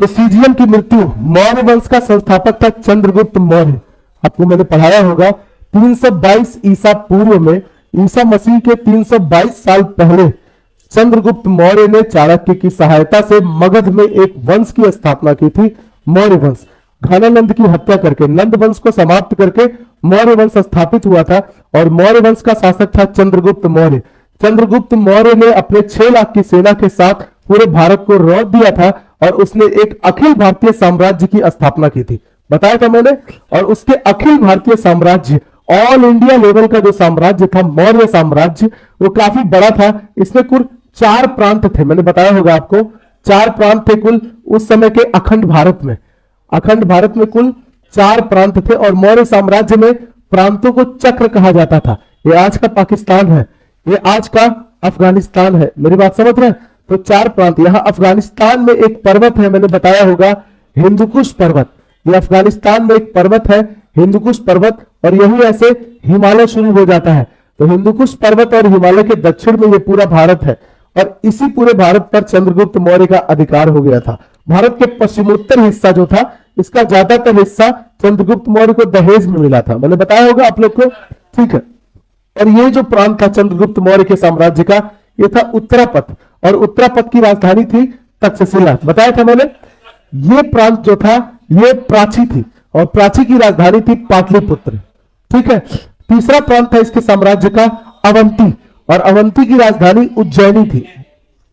तो सीजीएम की मृत्यु, मौर्य वंश का संस्थापक था चंद्रगुप्त मौर्य। आपको मैंने पढ़ाया होगा 322 ईसा पूर्व में, ईसा मसीह के 322 साल पहले चंद्रगुप्त मौर्य ने चाणक्य की सहायता से मगध में एक वंश की स्थापना की थी, मौर्य वंश। घनानंद की हत्या करके, नंद वंश को समाप्त करके मौर्य वंश स्थापित हुआ था और मौर्य वंश का शासक था चंद्रगुप्त मौर्य। चंद्रगुप्त मौर्य ने अपने 6 लाख की सेना के साथ पूरे भारत को रौंद दिया था और उसने एक अखिल भारतीय साम्राज्य की स्थापना की थी, बताया था मैंने। और उसके अखिल भारतीय साम्राज्य, ऑल इंडिया लेवल का जो साम्राज्य था मौर्य साम्राज्य, वो काफी बड़ा था। इसमें कुल 4 प्रांत थे, मैंने बताया होगा आपको 4 प्रांत थे कुल उस समय के अखंड भारत में। अखंड भारत में कुल 4 प्रांत थे और मौर्य साम्राज्य में प्रांतों को चक्र कहा जाता था। ये आज का पाकिस्तान है, ये आज का अफगानिस्तान है, मेरी बात समझ रहे हैं। तो 4 प्रांत, यहां अफगानिस्तान में एक पर्वत है, मैंने बताया होगा हिंदुकुश पर्वत। ये अफगानिस्तान में एक पर्वत है हिंदुकुश पर्वत, और यही ऐसे हिमालय शुरू हो जाता है। तो हिंदुकुश पर्वत और हिमालय के दक्षिण में ये पूरा भारत है और इसी पूरे भारत पर चंद्रगुप्त मौर्य का अधिकार हो गया था। भारत के पश्चिमोत्तर हिस्सा जो था, इसका ज्यादातर हिस्सा चंद्रगुप्त मौर्य को दहेज में मिला था, मैंने बताया होगा आप लोग को, ठीक है। और ये जो प्रांत था चंद्रगुप्त मौर्य के साम्राज्य का, ये था उत्तरापथ, और उत्तरापथ की राजधानी थी तक्षशिला, बताया था मैंने। ये प्रांत जो था ये प्राची थी और प्राची की राजधानी थी पाटलिपुत्र, ठीक है। तीसरा प्रांत था इसके साम्राज्य का अवंती, और अवंती की राजधानी उज्जैनी थी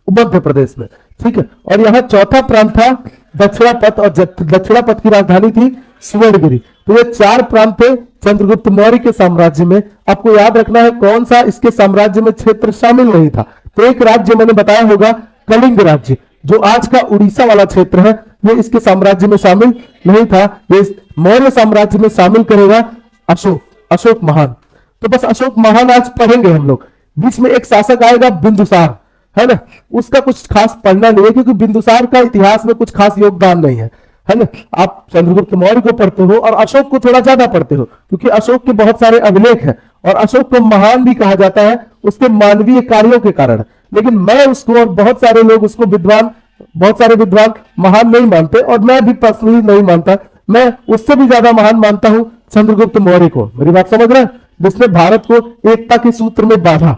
मध्य प्रदेश में, ठीक है। और यहां चौथा प्रांत था दक्षिणापथ, और दक्षिणापथ की राजधानी थी सुवर्णगिरी। तो ये 4 प्रांत थे चंद्रगुप्त मौर्य के साम्राज्य में। आपको याद रखना है कौन सा इसके साम्राज्य में क्षेत्र शामिल नहीं था। तो एक राज्य मैंने बताया होगा कलिंग राज्य, जो आज का उड़ीसा वाला क्षेत्र है, ये इसके साम्राज्य में शामिल नहीं था। ये मौर्य साम्राज्य में शामिल करेगा अशोक, अशोक महान। तो बस अशोक महान आज पढ़ेंगे हम लोग। बीच में एक शासक आएगा बिंदुसार, है ना, उसका कुछ खास पढ़ना नहीं है क्योंकि बिंदुसार का इतिहास में कुछ खास योगदान नहीं है, है ना। आप चंद्रगुप्त मौर्य को पढ़ते हो और अशोक को थोड़ा ज्यादा पढ़ते हो क्योंकि अशोक के बहुत सारे अभिलेख हैं और अशोक को महान भी कहा जाता है उसके मानवीय कार्यों के कारण। लेकिन मैं उसको और बहुत सारे लोग उसको विद्वान, बहुत सारे विद्वान महान नहीं मानते, और मैं भी पर्सनली नहीं मानता। मैं उससे भी ज्यादा महान मानता हूं चंद्रगुप्त मौर्य को, मेरी बात समझ रहे हैं, जिसने भारत को एकता के सूत्र में बांधा।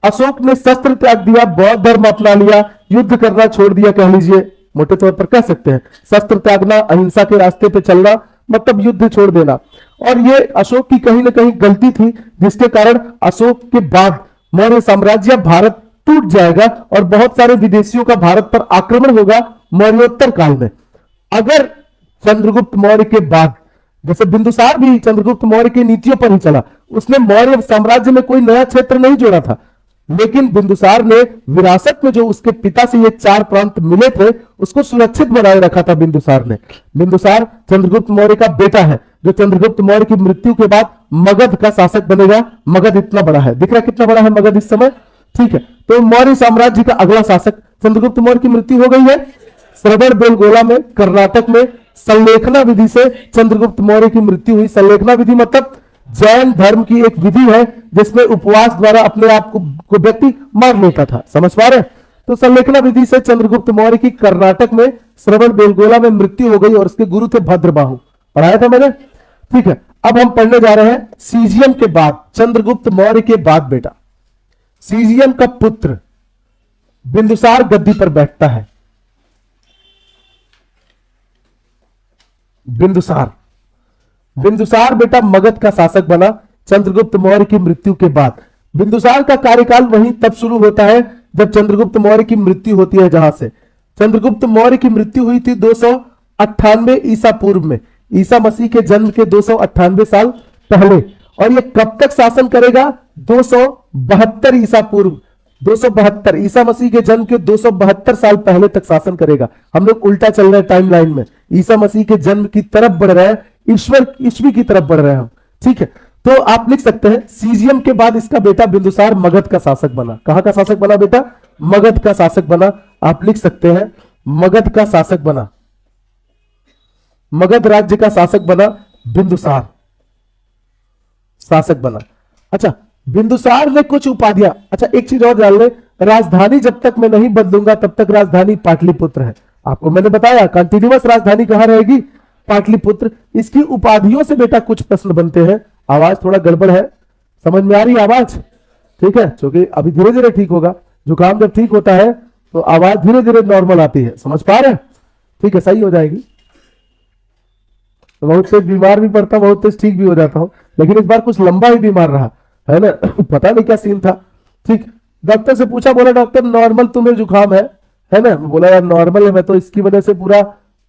अशोक ने शस्त्र त्याग दिया, बौद्ध धर्म अपना लिया, युद्ध करना छोड़ दिया, कह लीजिए मोटे तौर पर कह सकते हैं शस्त्र त्यागना, अहिंसा के रास्ते पे चलना, मतलब युद्ध छोड़ देना। और ये अशोक की कहीं ना कहीं गलती थी, जिसके कारण अशोक के बाद मौर्य साम्राज्य भारत टूट जाएगा और बहुत सारे विदेशियों का भारत पर आक्रमण होगा मौर्योत्तर काल में। अगर चंद्रगुप्त मौर्य के बाद, जैसे बिंदुसार भी चंद्रगुप्त मौर्य की नीतियों पर ही चला, उसने मौर्य साम्राज्य में कोई नया क्षेत्र नहीं जोड़ा था, लेकिन बिंदुसार ने विरासत में जो उसके पिता से ये 4 प्रांत मिले थे उसको सुरक्षित बनाए रखा था बिंदुसार ने। बिंदुसार चंद्रगुप्त मौर्य का बेटा है, जो चंद्रगुप्त मौर्य की मृत्यु के बाद मगध का शासक बनेगा। मगध इतना बड़ा है, दिख रहा है कितना बड़ा है मगध इस समय, ठीक है। तो मौर्य साम्राज्य का अगला शासक, चंद्रगुप्त मौर्य की मृत्यु हो गई है श्रवण बेलगोला में, कर्नाटक में संलेखना विधि से चंद्रगुप्त मौर्य की मृत्यु हुई। संलेखना विधि मतलब जैन धर्म की एक विधि है जिसमें उपवास द्वारा अपने आप को व्यक्ति मार लेता था, समझ पा रहे हैं। तो संलेखना विधि से चंद्रगुप्त मौर्य की कर्नाटक में श्रवण बेलगोला में मृत्यु हो गई और उसके गुरु थे भद्रबाहु, पढ़ाया था मैंने, ठीक है। अब हम पढ़ने जा रहे हैं सीजियम के बाद, चंद्रगुप्त मौर्य के बाद बेटा सीजियम का पुत्र बिंदुसार गद्दी पर बैठता है। बिंदुसार बेटा मगध का शासक बना चंद्रगुप्त मौर्य की मृत्यु के बाद। बिंदुसार का कार्यकाल वहीं तब शुरू होता है जब चंद्रगुप्त मौर्य की मृत्यु होती है, जहां से चंद्रगुप्त मौर्य की मृत्यु हुई थी 298 ईसा पूर्व में, ईसा मसीह के जन्म के 298 साल पहले। और ये कब तक शासन करेगा? 272 ईसा पूर्व, 272 ईसा मसीह के जन्म के 272 साल पहले तक शासन करेगा। हम लोग उल्टा चल रहे हैं टाइमलाइन में, ईसा मसीह के जन्म की तरफ बढ़ रहे हैं, ईश्वी की तरफ बढ़ रहे हैं हम, ठीक है। तो आप लिख सकते हैं सीजियम के बाद इसका बेटा बिंदुसार मगध का शासक बना। कहां का शासक बना बेटा? मगध का शासक बना। आप लिख सकते हैं मगध का शासक बना, मगध राज्य का शासक बना बिंदुसार, शासक बना। अच्छा, बिंदुसार ने कुछ उपाधियां, अच्छा एक चीज और जान ले, राजधानी जब तक मैं नहीं बदलूंगा तब तक राजधानी पाटलिपुत्र है। आपको मैंने बताया कंटिन्यूअस राजधानी कहां रहेगी, पाटलिपुत्र। इसकी उपाधियों से बेटा कुछ प्रश्न बनते हैं। आवाज थोड़ा गड़बड़ है, समझ में आ रही है आवाज? ठीक है, क्योंकि अभी धीरे धीरे ठीक होगा। जुकाम जब ठीक होता है तो आवाज धीरे धीरे नॉर्मल आती है, समझ पा रहे हैं? ठीक है, सही हो जाएगी। तो बहुत तेज बीमार भी पड़ता, बहुत तेज ठीक भी हो जाता हूं, लेकिन इस बार कुछ लंबा ही बीमार रहा है ना। पता नहीं क्या सीन था। ठीक, डॉक्टर से पूछा, बोला डॉक्टर नॉर्मल तुम्हें जुकाम है ना? बोला यार नॉर्मल है, मैं तो इसकी वजह से पूरा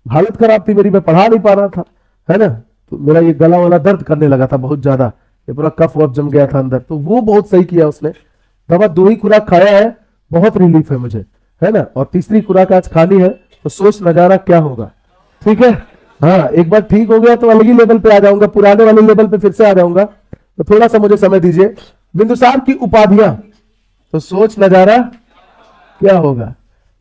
हालत खराब थी मेरी, मैं पढ़ा नहीं पा रहा था, है ना। तो मेरा ये गला वाला दर्द करने लगा था बहुत ज्यादा, ये पूरा कफ वफ जम गया था अंदर। तो वो बहुत सही किया उसने, दवा 2 ही खुराक खाया है, बहुत रिलीफ है मुझे, है ना। और तीसरी खुराक आज खानी है, तो सोच नजारा क्या होगा। ठीक है, हाँ, एक बार ठीक हो गया तो अलग ही लेवल पे आ जाऊंगा, पुराने वाले लेवल पे फिर से आ जाऊंगा। तो थोड़ा सा मुझे समय दीजिए। बिंदुसार की उपाधियां, तो सोच नजारा क्या होगा।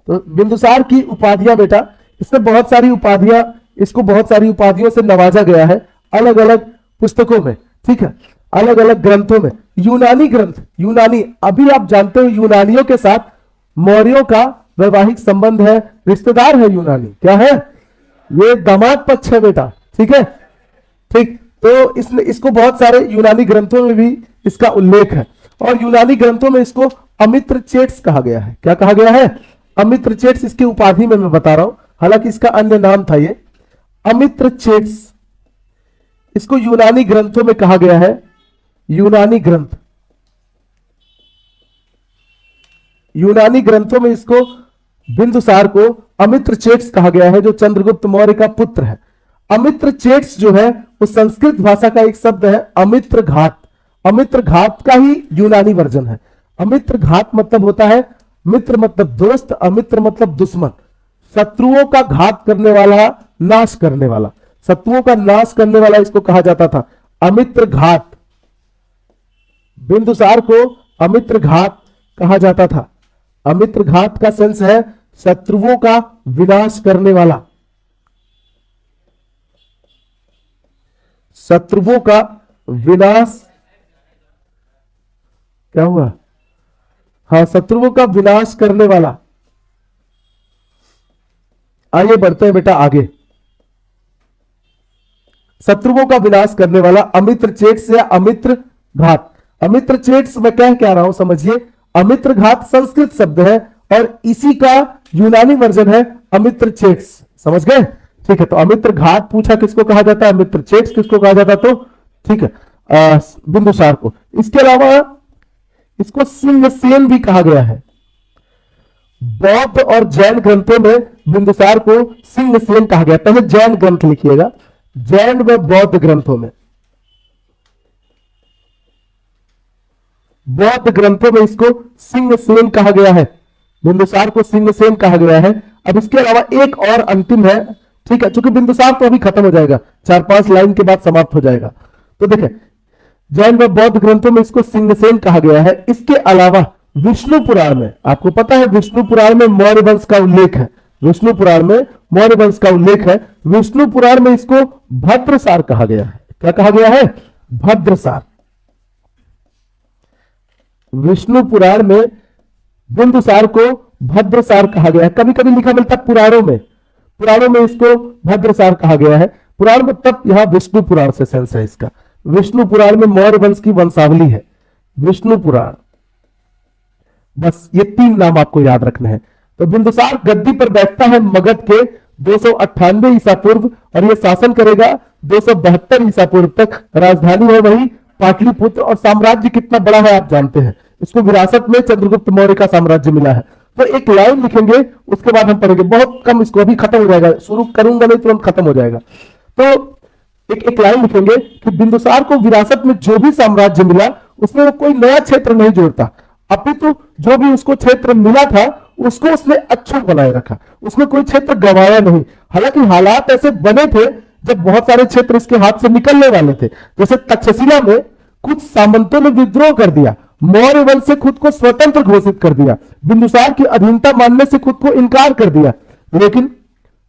तो बिंदुसार की उपाधियां बेटा, इसमें बहुत सारी उपाधियां, इसको बहुत सारी उपाधियों से नवाजा गया है अलग अलग पुस्तकों में। ठीक है, अलग अलग ग्रंथों में। यूनानी ग्रंथ, यूनानी, अभी आप जानते हो यूनानियों के साथ मौर्यों का वैवाहिक संबंध है, रिश्तेदार है यूनानी। क्या है? ये दामाद पक्ष है बेटा। ठीक है, ठीक। तो इसको बहुत सारे यूनानी ग्रंथों में भी इसका उल्लेख है, और यूनानी ग्रंथों में इसको अमित्र चेट्स कहा गया है। क्या कहा गया है? अमित्र चेट्स इसकी उपाधि में मैं बता रहा हूं, हालांकि इसका अन्य नाम था ये अमित्र चेट्स। इसको यूनानी ग्रंथों में कहा गया है, यूनानी ग्रंथ, यूनानी ग्रंथों में इसको बिंदुसार को अमित्र चेट्स कहा गया है, जो चंद्रगुप्त मौर्य का पुत्र है। अमित्र चेट्स जो है वो संस्कृत भाषा का एक शब्द है, अमित्र घात। अमित्र घात का ही यूनानी वर्जन है। अमित्र घात मतलब होता है, मित्र मतलब दोस्त, अमित्र मतलब दुश्मन, शत्रुओं का घात करने वाला, नाश करने वाला, शत्रुओं का नाश करने वाला इसको कहा जाता था, अमित्र घात। बिंदुसार को अमित्र घात कहा जाता था। अमित्र घात का सेंस है शत्रुओं का विनाश करने वाला, शत्रुओं का विनाश। क्या हुआ? हाँ, शत्रुओं का विनाश करने वाला। आइए बढ़ते हैं बेटा आगे। शत्रुओं का विनाश करने वाला अमित्र चेट्स या अमित्र घात। अमित्र चेट्स मैं क्या रहा हूं समझिए। अमित्र घात संस्कृत शब्द है और इसी का यूनानी वर्जन है अमित्र चेट्स। समझ गए? ठीक है, तो अमित्र घात पूछा किसको कहा जाता है, अमित्र चेट्स किसको कहा जाता, तो ठीक है बिंदुसार को। इसके अलावा इसको सिंहसेन भी कहा गया है। बौद्ध और जैन ग्रंथों में बिंदुसार को सिंहसेन कहा गया। पहले जैन ग्रंथ लिखिएगा, जैन व बौद्ध ग्रंथों में, बौद्ध ग्रंथों में इसको सिंहसेन कहा गया है, बिंदुसार को सिंहसेन कहा गया है। अब इसके अलावा एक और अंतिम है, ठीक है, क्योंकि बिंदुसार तो अभी खत्म हो जाएगा, 4-5 लाइन के बाद समाप्त हो जाएगा। तो देखिए, जैन व बौद्ध ग्रंथों में इसको सिंहसेन कहा गया है। इसके अलावा विष्णु पुराण में, आपको पता है विष्णु पुराण में मौर्य वंश का उल्लेख है, विष्णु पुराण में मौर्य वंश का उल्लेख है। विष्णु पुराण में इसको भद्रसार कहा गया है। क्या कहा गया है? भद्रसार। विष्णु पुराण में बिंदुसार को भद्रसार कहा गया है। कभी कभी लिखा मिलता है पुराणों में, पुराणों में इसको भद्रसार कहा गया है। पुराण मतलब यहां विष्णु पुराण से सेंस है इसका। विष्णु पुराण में मौर्य वंश की वंशावली है, विष्णु पुराण। बस ये 3 नाम आपको याद रखने हैं। तो बिंदुसार गद्दी पर बैठता है मगध के 298 ईसा पूर्व और यह शासन करेगा 272 ईसा पूर्व तक। राजधानी है वही पाटलिपुत्र और साम्राज्य कितना बड़ा है आप जानते हैं। इसको विरासत में चंद्रगुप्त मौर्य का साम्राज्य मिला है। तो एक लाइन लिखेंगे, उसके बाद हम पढ़ेंगे, बहुत कम, इसको अभी खत्म हो जाएगा, शुरू करूंगा नहीं तुरंत खत्म हो जाएगा। तो एक लाइन लिखेंगे कि बिंदुसार को विरासत में जो भी साम्राज्य मिला उसमें वो कोई नया क्षेत्र नहीं जोड़ता, अपितु जो भी उसको क्षेत्र मिला था उसको उसने अच्छा बनाए रखा, उसमें कोई क्षेत्र गंवाया नहीं। हालांकि हालात ऐसे बने थे जब बहुत सारे क्षेत्र इसके हाथ से निकलने वाले थे। जैसे तक्षशिला में कुछ सामंतों ने विद्रोह कर दिया, मौर्य वंश से खुद को स्वतंत्र घोषित कर दिया, बिंदुसार की अधीनता मानने से खुद को इनकार कर दिया। लेकिन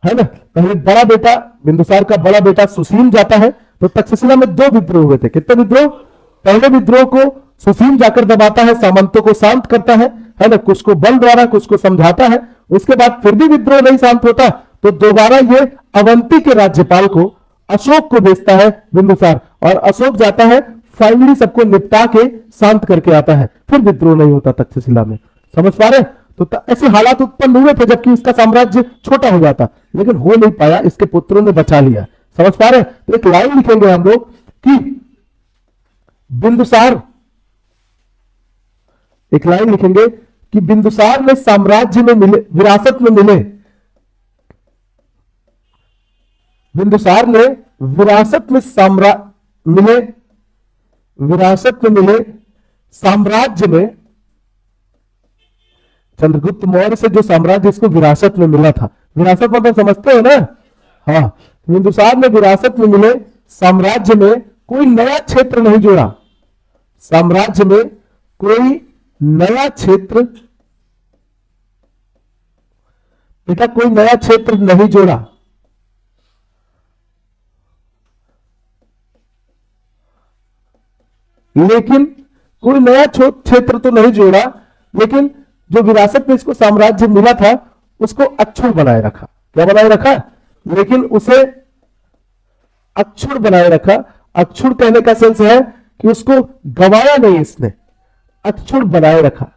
है ना, पहले बड़ा बेटा बिंदुसार का बड़ा बेटा सुसीम जाता है, तो तक्षशिला में 2 विद्रोह हुए थे। कितने विद्रोह? पहले विद्रोह को सुसीम जाकर दबाता है, सामंतों को शांत करता है, है ना, कुछ को बल द्वारा कुछ को समझाता है। उसके बाद फिर भी विद्रोह नहीं शांत होता तो दोबारा ये अवंती के राज्यपाल को अशोक को भेजता है बिंदुसार, और अशोक जाता है, फाइनली सबको निपटा के शांत करके आता है, फिर विद्रोह नहीं होता तक्षशिला में। समझ पा रहे? तो ऐसे हालात उत्पन्न हुए थे जबकि उसका साम्राज्य छोटा हो जाता, लेकिन हो नहीं पाया, इसके पुत्रों ने बचा लिया। समझ पा रहे? तो एक लाइन लिखेंगे हम लोग कि बिंदुसार, एक लाइन लिखेंगे कि बिंदुसार ने साम्राज्य में मिले, विरासत में मिले, बिंदुसार ने विरासत में विरासत में मिले साम्राज्य में, चंद्रगुप्त मौर्य से जो साम्राज्य इसको विरासत में मिला था, विरासत मतलब समझते हो ना? हाँ, बिंदुसार ने विरासत में मिले साम्राज्य में कोई नया क्षेत्र नहीं जोड़ा, साम्राज्य में कोई नया क्षेत्र, बेटा कोई नया क्षेत्र नहीं जोड़ा, लेकिन कोई नया क्षेत्र तो नहीं जोड़ा, लेकिन जो विरासत में इसको साम्राज्य मिला था उसको अक्षुण बनाए रखा। क्या बनाए रखा? लेकिन उसे अक्षुण बनाए रखा। अक्षुण कहने का सेंस है कि उसको गवाया नहीं, इसने अक्षुण बनाए रखा।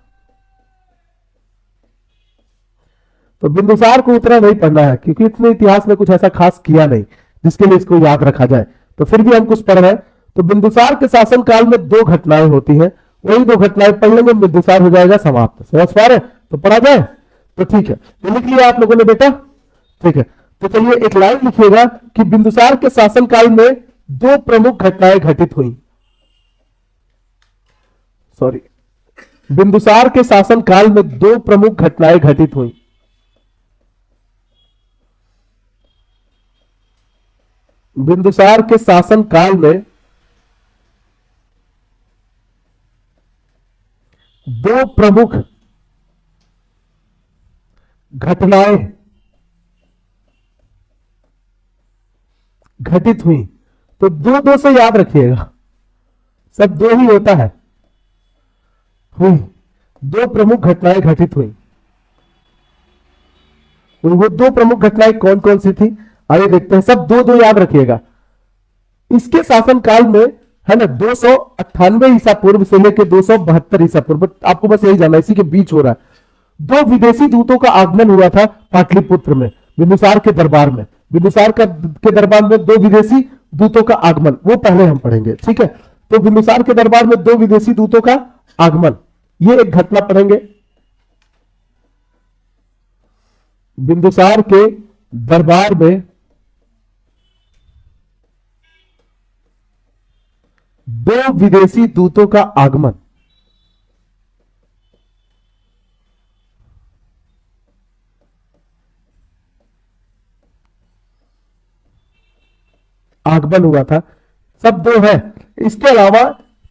तो बिंदुसार को उतना नहीं पढ़ना है क्योंकि इतने इतिहास में कुछ ऐसा खास किया नहीं जिसके लिए इसको याद रखा जाए, तो फिर भी हम कुछ पढ़ रहे हैं। तो बिंदुसार के शासनकाल में दो घटनाएं होती हैं, वही दो घटनाएं पढ़ लेंगे, बिंदुसार हो जाएगा समाप्त। समझ पा रहे? तो पढ़ा जाए तो ठीक है, तो लिख लिया आप लोगों ने बेटा? ठीक है, तो चलिए एक लाइन लिखिएगा कि बिंदुसार के शासनकाल में दो प्रमुख घटनाएं घटित हुई। सॉरी, बिंदुसार के शासनकाल में दो प्रमुख घटनाएं घटित हुई। बिंदुसार के शासनकाल में दो प्रमुख घटनाएं घटित हुई। तो दो दो से याद रखिएगा, सब दो ही होता है। हुई, दो प्रमुख घटनाएं घटित हुई। वो दो प्रमुख घटनाएं कौन कौन सी थी आइए देखते हैं, सब दो दो याद रखिएगा। इसके शासनकाल में है ना 298 ईसा पूर्व से लेकर 272 ईसा पूर्व, आपको बस यही जानना, इसी के बीच हो रहा है। दो विदेशी दूतों का आगमन हुआ था पाटलिपुत्र में, बिंदुसार के दरबार में। बिंदुसार के दरबार में दो विदेशी दूतों का आगमन, वो पहले हम पढ़ेंगे, ठीक है? तो बिंदुसार के दरबार में दो विदेशी दूतों का आगमन, ये एक घटना पढ़ेंगे। बिंदुसार के दरबार में दो विदेशी दूतों का आगमन, आगमन हुआ था, सब दो है। इसके अलावा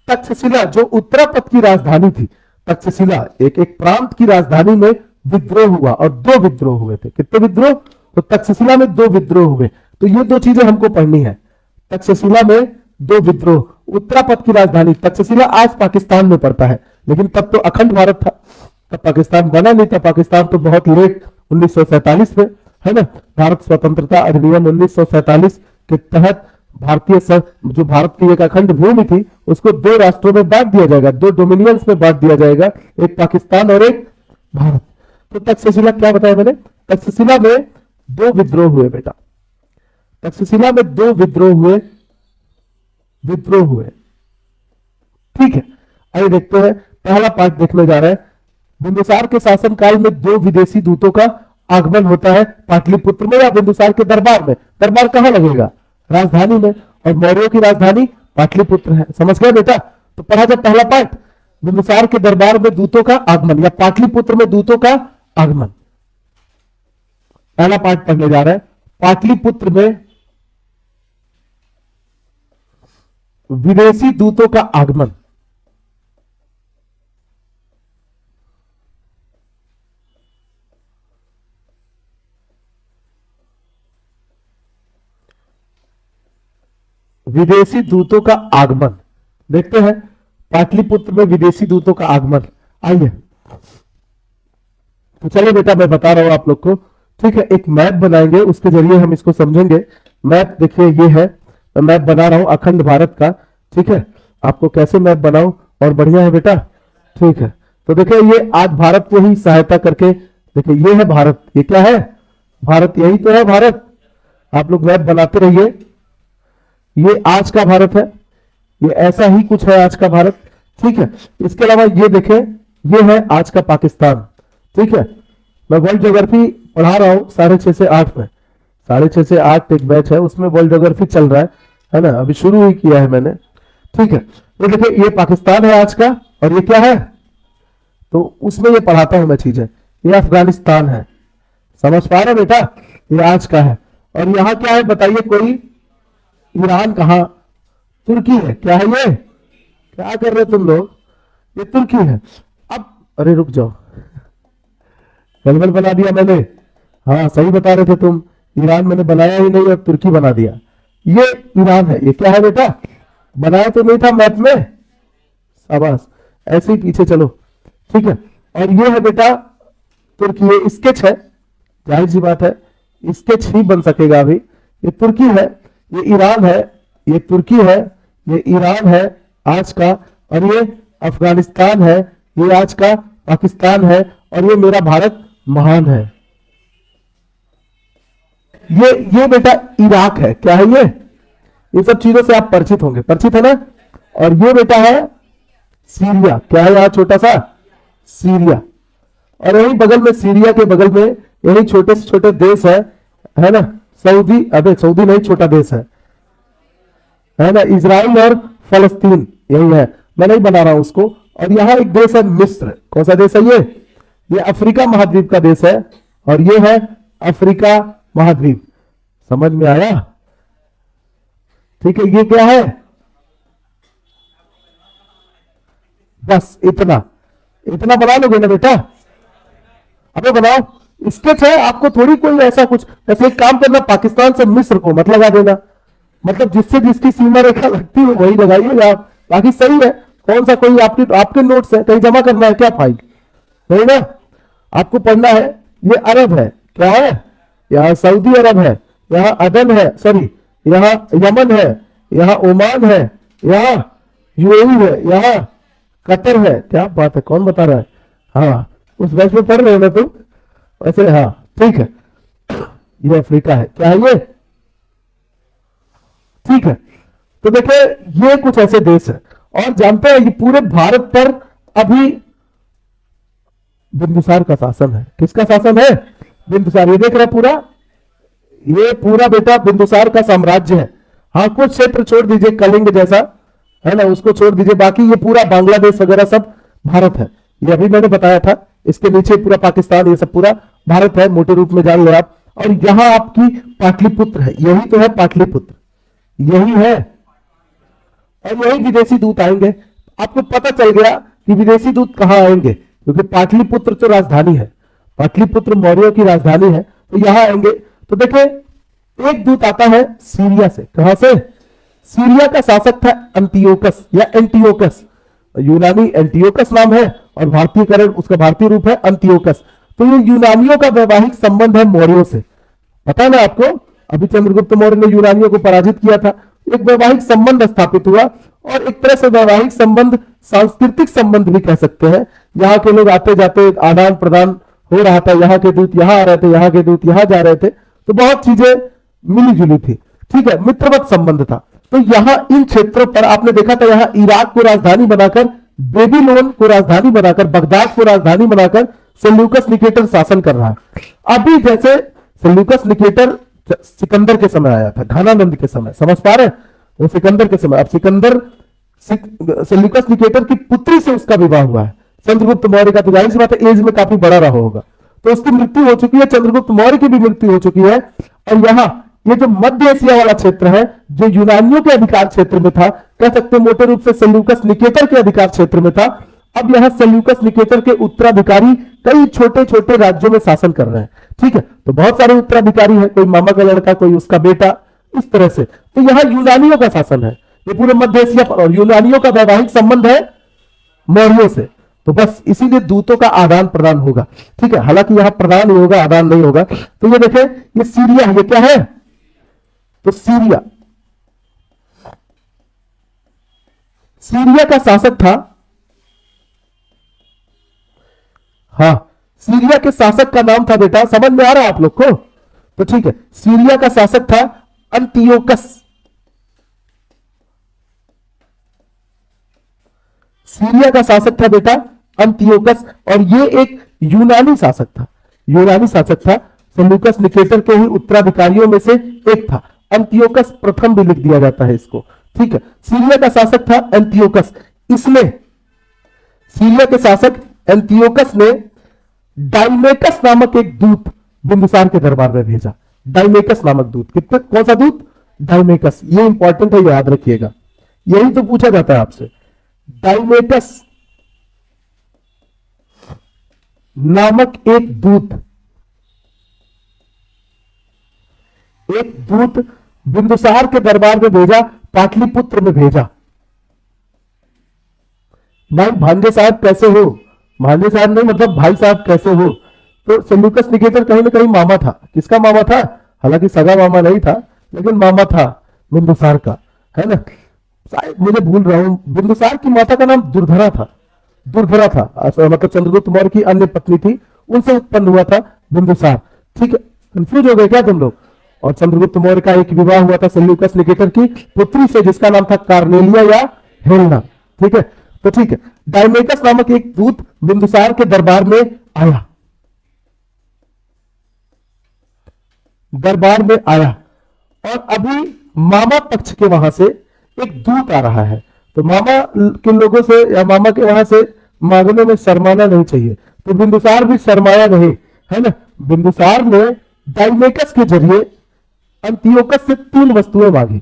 तक्षशिला जो उत्तरापथ की राजधानी थी, तक्षशिला एक प्रांत की राजधानी में विद्रोह हुआ, और दो विद्रोह हुए थे। कितने विद्रोह? तो तक्षशिला में दो विद्रोह हुए। तो ये दो चीजें हमको पढ़नी है, तक्षशिला में दो विद्रोह, उत्तरापथ की राजधानी। तक्षशिला आज पाकिस्तान में पड़ता है, लेकिन तब तो अखंड भारत था, तब पाकिस्तान बना नहीं था। पाकिस्तान तो बहुत लेट 1947 में, है ना, भारत स्वतंत्रता अधिनियम 1947 के तहत भारतीय जो भारत की एक अखंड भूमि थी उसको दो राष्ट्रों में बांट दिया जाएगा, दो डोमिनियंस में बांट दिया जाएगा, एक पाकिस्तान और एक भारत। तो तक्षशिला क्या बताया मैंने? तक्षशिला में दो विद्रोह हुए बेटा, तक्षशिला में दो विद्रोह हुए। ठीक है, आइए देखते हैं, पहला पार्ट देखने जा रहे हैं। बिंदुसार के शासनकाल में दो विदेशी दूतों का आगमन होता है पाटलिपुत्र में या बिंदुसार के दरबार में। दरबार कहां लगेगा? राजधानी में, और मौर्यों की राजधानी पाटलिपुत्र है। समझ गए बेटा? तो पढ़ा जाए पहला पार्ट, बिंदुसार के दरबार में दूतों का आगमन या पाटलिपुत्र में दूतों का आगमन। पहला पार्ट पढ़ने जा रहे हैं, पाटलिपुत्र में विदेशी दूतों का आगमन। विदेशी दूतों का आगमन देखते हैं, पाटलिपुत्र में विदेशी दूतों का आगमन। आइए तो चलिए बेटा मैं बता रहा हूं आप लोग को। ठीक है, एक मैप बनाएंगे, उसके जरिए हम इसको समझेंगे। मैप देखिए ये है, मैं मैप बना रहा हूं अखंड भारत का। ठीक है, आपको कैसे मैप बनाऊं और बढ़िया है बेटा। ठीक है, तो देखिए ये आज भारत को ही सहायता करके, देखिए ये है भारत, ये क्या है भारत, यही तो है भारत। आप लोग मैप बनाते रहिए। ये आज का भारत है, ये ऐसा ही कुछ है आज का भारत। ठीक है, इसके अलावा ये देखें, ये है आज का पाकिस्तान। ठीक है, मैं वर्ल्ड ज्योग्राफी पढ़ा रहा हूं 6:30 से 8 में, 6:30 से 8 एक बैच है, उसमें वर्ल्ड ज्योग्राफी चल रहा है ना, अभी शुरू ही किया है मैंने। ठीक है, ये देखिए ये पाकिस्तान है आज का, और ये क्या है, तो उसमें ये पढ़ाता हूं मैं चीजें। ये अफगानिस्तान है, समझ पा रहे बेटा, ये आज का है। और यहां क्या है बताइए कोई, ईरान कहां, तुर्की है, क्या है ये, क्या कर रहे तुम लोग, ये तुर्की है। अब अरे रुक जाओ, गलगल बना दिया मैंने, हाँ सही बता रहे थे तुम, ईरान मैंने बनाया ही नहीं और तुर्की बना दिया। ये ईरान है, ये क्या है बेटा, बनाया तो नहीं था मैप में, शाबाश, ऐसे ही पीछे चलो। ठीक है, और ये है बेटा तुर्की, ये स्केच है, जाहिर सी बात है स्केच ही बन सकेगा अभी। ये तुर्की है, ये ईरान है, ये तुर्की है, ये ईरान है आज का, और ये अफगानिस्तान है, ये आज का पाकिस्तान है, और ये मेरा भारत महान है। ये बेटा इराक है, क्या है ये सब चीजों से आप परिचित होंगे, परिचित है ना। और ये बेटा है सीरिया, क्या है यहां छोटा सा सीरिया, और यही बगल में सीरिया के बगल में यही छोटे से छोटे देश है ना, सऊदी, अबे सऊदी नहीं, छोटा देश है ना, इजराइल और फलस्तीन, यही है, मैं नहीं बना रहा हूं उसको। और यहां एक देश है मिस्र, कौन सा देश है ये अफ्रीका महाद्वीप का देश है, और ये है अफ्रीका महाद्वीप, समझ में आया। ठीक है, ये क्या है, बस इतना इतना बना लोगे ना बेटा, अबे बनाओ, स्केच है, आपको थोड़ी कोई ऐसा कुछ, ऐसे एक काम करना, पाकिस्तान से मिस्र को मत लगा देना, मतलब जिससे जिसकी सीमा रेखा लगती है वही लगाइए आप, बाकी सही है। कौन सा कोई आपके नोट्स है, कहीं जमा करना है क्या फाइल, नहीं ना, आपको पढ़ना है। ये अरब है, क्या है, यहाँ सऊदी अरब है, यहाँ अदन है, सॉरी यहाँ यमन है, यहाँ ओमान है, यहाँ यूएई है, यहाँ कतर है, क्या बात है, कौन बता रहा है, हाँ उस बैच में पढ़ रहे हो ना तुम वैसे, हाँ ठीक है। ये अफ्रीका है, क्या है ये, ठीक है। तो देखिए ये कुछ ऐसे देश है, और जानते हैं ये पूरे भारत पर अभी बिंदुसार का शासन है, किसका शासन है, बिंदुसार, ये देख रहे पूरा, ये पूरा बेटा बिंदुसार का साम्राज्य है। हाँ कुछ क्षेत्र छोड़ दीजिए, कलिंग जैसा है ना, उसको छोड़ दीजिए, बाकी ये पूरा बांग्लादेश वगैरह सब भारत है। ये अभी मैंने बताया था, इसके नीचे पूरा पाकिस्तान, ये सब पूरा भारत है, मोटे रूप में जान लो आप। और यहां आपकी पाटलिपुत्र है, यही तो है पाटलिपुत्र, यही है, और यही विदेशी दूत आएंगे। आपको पता चल गया कि विदेशी दूत कहां आएंगे, क्योंकि पाटलिपुत्र तो राजधानी है, पाटलिपुत्र मौर्यों की राजधानी है, तो यहां आएंगे। तो देखिए एक दूत आता है सीरिया से, कहां से, सीरिया का शासक था अंतियोकस या एंटियोकस, यूनानी एंटियोकस नाम है, और भारतीयकरण उसका भारतीय रूप है अंतियोकस। तो ये यूनानियों का वैवाहिक संबंध है मौर्यों से, पता है ना आपको, अभी चंद्रगुप्त मौर्य ने यूनानियों को पराजित किया था, एक वैवाहिक संबंध स्थापित हुआ, और एक तरह से वैवाहिक संबंध सांस्कृतिक संबंध भी कह सकते हैं। यहाँ के लोग आते जाते आदान प्रदान हो रहा था, यहाँ के दूत यहाँ आ रहे थे, यहाँ के दूत यहाँ जा रहे थे, तो बहुत चीजें मिली जुली थी, ठीक है, मित्रवत संबंध था। तो यहाँ इन क्षेत्रों पर आपने देखा था, यहाँ इराक को राजधानी बनाकर, बेबीलोन को राजधानी बनाकर, बगदाद को राजधानी बनाकर सेल्यूकस निकेटर शासन कर रहा है। अभी जैसे सेल्यूकस निकेटर सिकंदर के समय आया था, घनानंद के समय, समझ पा रहे हैं, वो सिकंदर के समय, अब सिकंदर सेल्यूकस निकेटर की पुत्री से उसका विवाह हुआ है, चंद्रगुप्त मौर्य का, तो जाहिर सी बात है एज में काफी बड़ा रहा होगा, तो उसकी मृत्यु हो चुकी है, चंद्रगुप्त मौर्य की भी मृत्यु हो चुकी है। और यहाँ ये जो मध्य एशिया वाला क्षेत्र है, जो यूनानियों के अधिकार क्षेत्र में था, कह सकते हैं मोटे रूप से सेल्यूकस निकेटर के अधिकार क्षेत्र में था, अब यहाँ सेल्यूकस निकेटर के उत्तराधिकारी कई छोटे छोटे राज्यों में शासन कर रहे हैं, ठीक है। तो बहुत सारे उत्तराधिकारी हैं, कोई मामा का लड़का, कोई उसका बेटा, इस तरह से। तो यहाँ यूनानियों का शासन है, ये पूरे मध्य एशिया पर, और यूनानियों का वैवाहिक संबंध है मौर्यों से। तो बस इसीलिए दूतों का आदान प्रदान होगा। ठीक है, हालांकि यहां प्रदान ही होगा, आदान नहीं होगा। तो ये देखें, ये सीरिया है, ये क्या है? तो सीरिया, सीरिया का शासक था, हाँ, सीरिया के शासक का नाम था बेटा, समझ में आ रहा है आप लोग को? तो ठीक है, सीरिया का शासक था अंतियोकस। सीरिया का शासक था बेटा अंतियोकस, और ये एक यूनानी शासक था, यूनानी शासक था। सेल्यूकस निकेटर के ही उत्तराधिकारियों में से एक था। अंतियोकस प्रथम भी लिख दिया जाता है इसको। ठीक है, सीरिया का शासक था अंतियोकस। इसने, सीरिया के शासक एंटियोकस ने डाइमेकस नामक एक दूत बिंदुसार के दरबार में भेजा। डाइमेकस नामक दूत, कितने, कौन सा दूत? डाइमेकस। ये इंपॉर्टेंट है, याद रखिएगा, यही तो पूछा जाता है आपसे। डाइमेकस नामक एक दूत, एक दूत बिंदुसार के दरबार में भेजा, पाटलिपुत्र में भेजा। भाई भांजे साहब कैसे हो? भांजे साहब नहीं, मतलब भाई साहब कैसे हो? तो सेल्यूकस निकेटर कहीं ना कहीं मामा था। किसका मामा था? हालांकि सगा मामा नहीं था, लेकिन मामा था बिंदुसार का, है ना? शायद मुझे भूल रहा हूं, बिंदुसार की माता का नाम दुर्धरा था। दुर्धरा था, मतलब चंद्रगुप्त मौर्य की अन्य पत्नी थी, उनसे उत्पन्न हुआ था बिंदुसार। ठीक है, कंफ्यूज हो गए क्या तुम लोग? और चंद्रगुप्त मौर्य का एक विवाह हुआ था सेल्यूकस निकेटर की पुत्री से, जिसका नाम था कार्नेलिया या हेलेना। ठीक है, तो ठीक है, डाइमेकस नामक एक दूत बिंदुसार के दरबार में आया, दरबार में आया, और अभी मामा पक्ष के वहां से एक दूत आ रहा है। तो मामा के लोगों से या मामा के वहां से मांगने में शर्माना नहीं चाहिए, तो बिंदुसार भी शर्माया नहीं, है ना? बिंदुसार ने डाइमेकस के जरिए अंतियोकस से 3 वस्तुएं मांगी।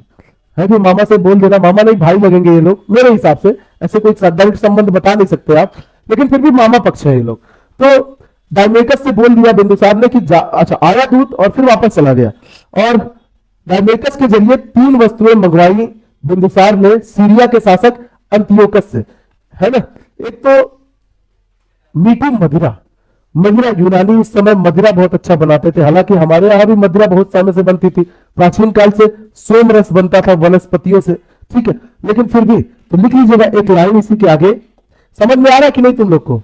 है कि मामा से बोल देना, मामा नहीं भाई लगेंगे ये लोग मेरे हिसाब से, ऐसे कोई डायरेक्ट संबंध बता नहीं सकते आप, लेकिन फिर भी मामा पक्ष है ये लोग। तो डायमेकस से बोल दिया बिंदुसार ने कि अच्छा, आया दूत और फिर वापस चला गया, और डायमेकस के जरिए 3 वस्तुएं मंगवाई बिंदुसार ने सीरिया के शासक अंतियोकस से, है ना? एक तो मीठी मदिरा। मदिरा, यूनानी उस समय मदिरा बहुत अच्छा बनाते थे, हालांकि हमारे यहां भी मदिरा बहुत समय से बनती थी, प्राचीन काल से सोम रस बनता था वनस्पतियों से। ठीक है, लेकिन फिर भी तो लिख लीजिएगा एक लाइन इसी के आगे। समझ में आ रहा है कि नहीं तुम लोग को?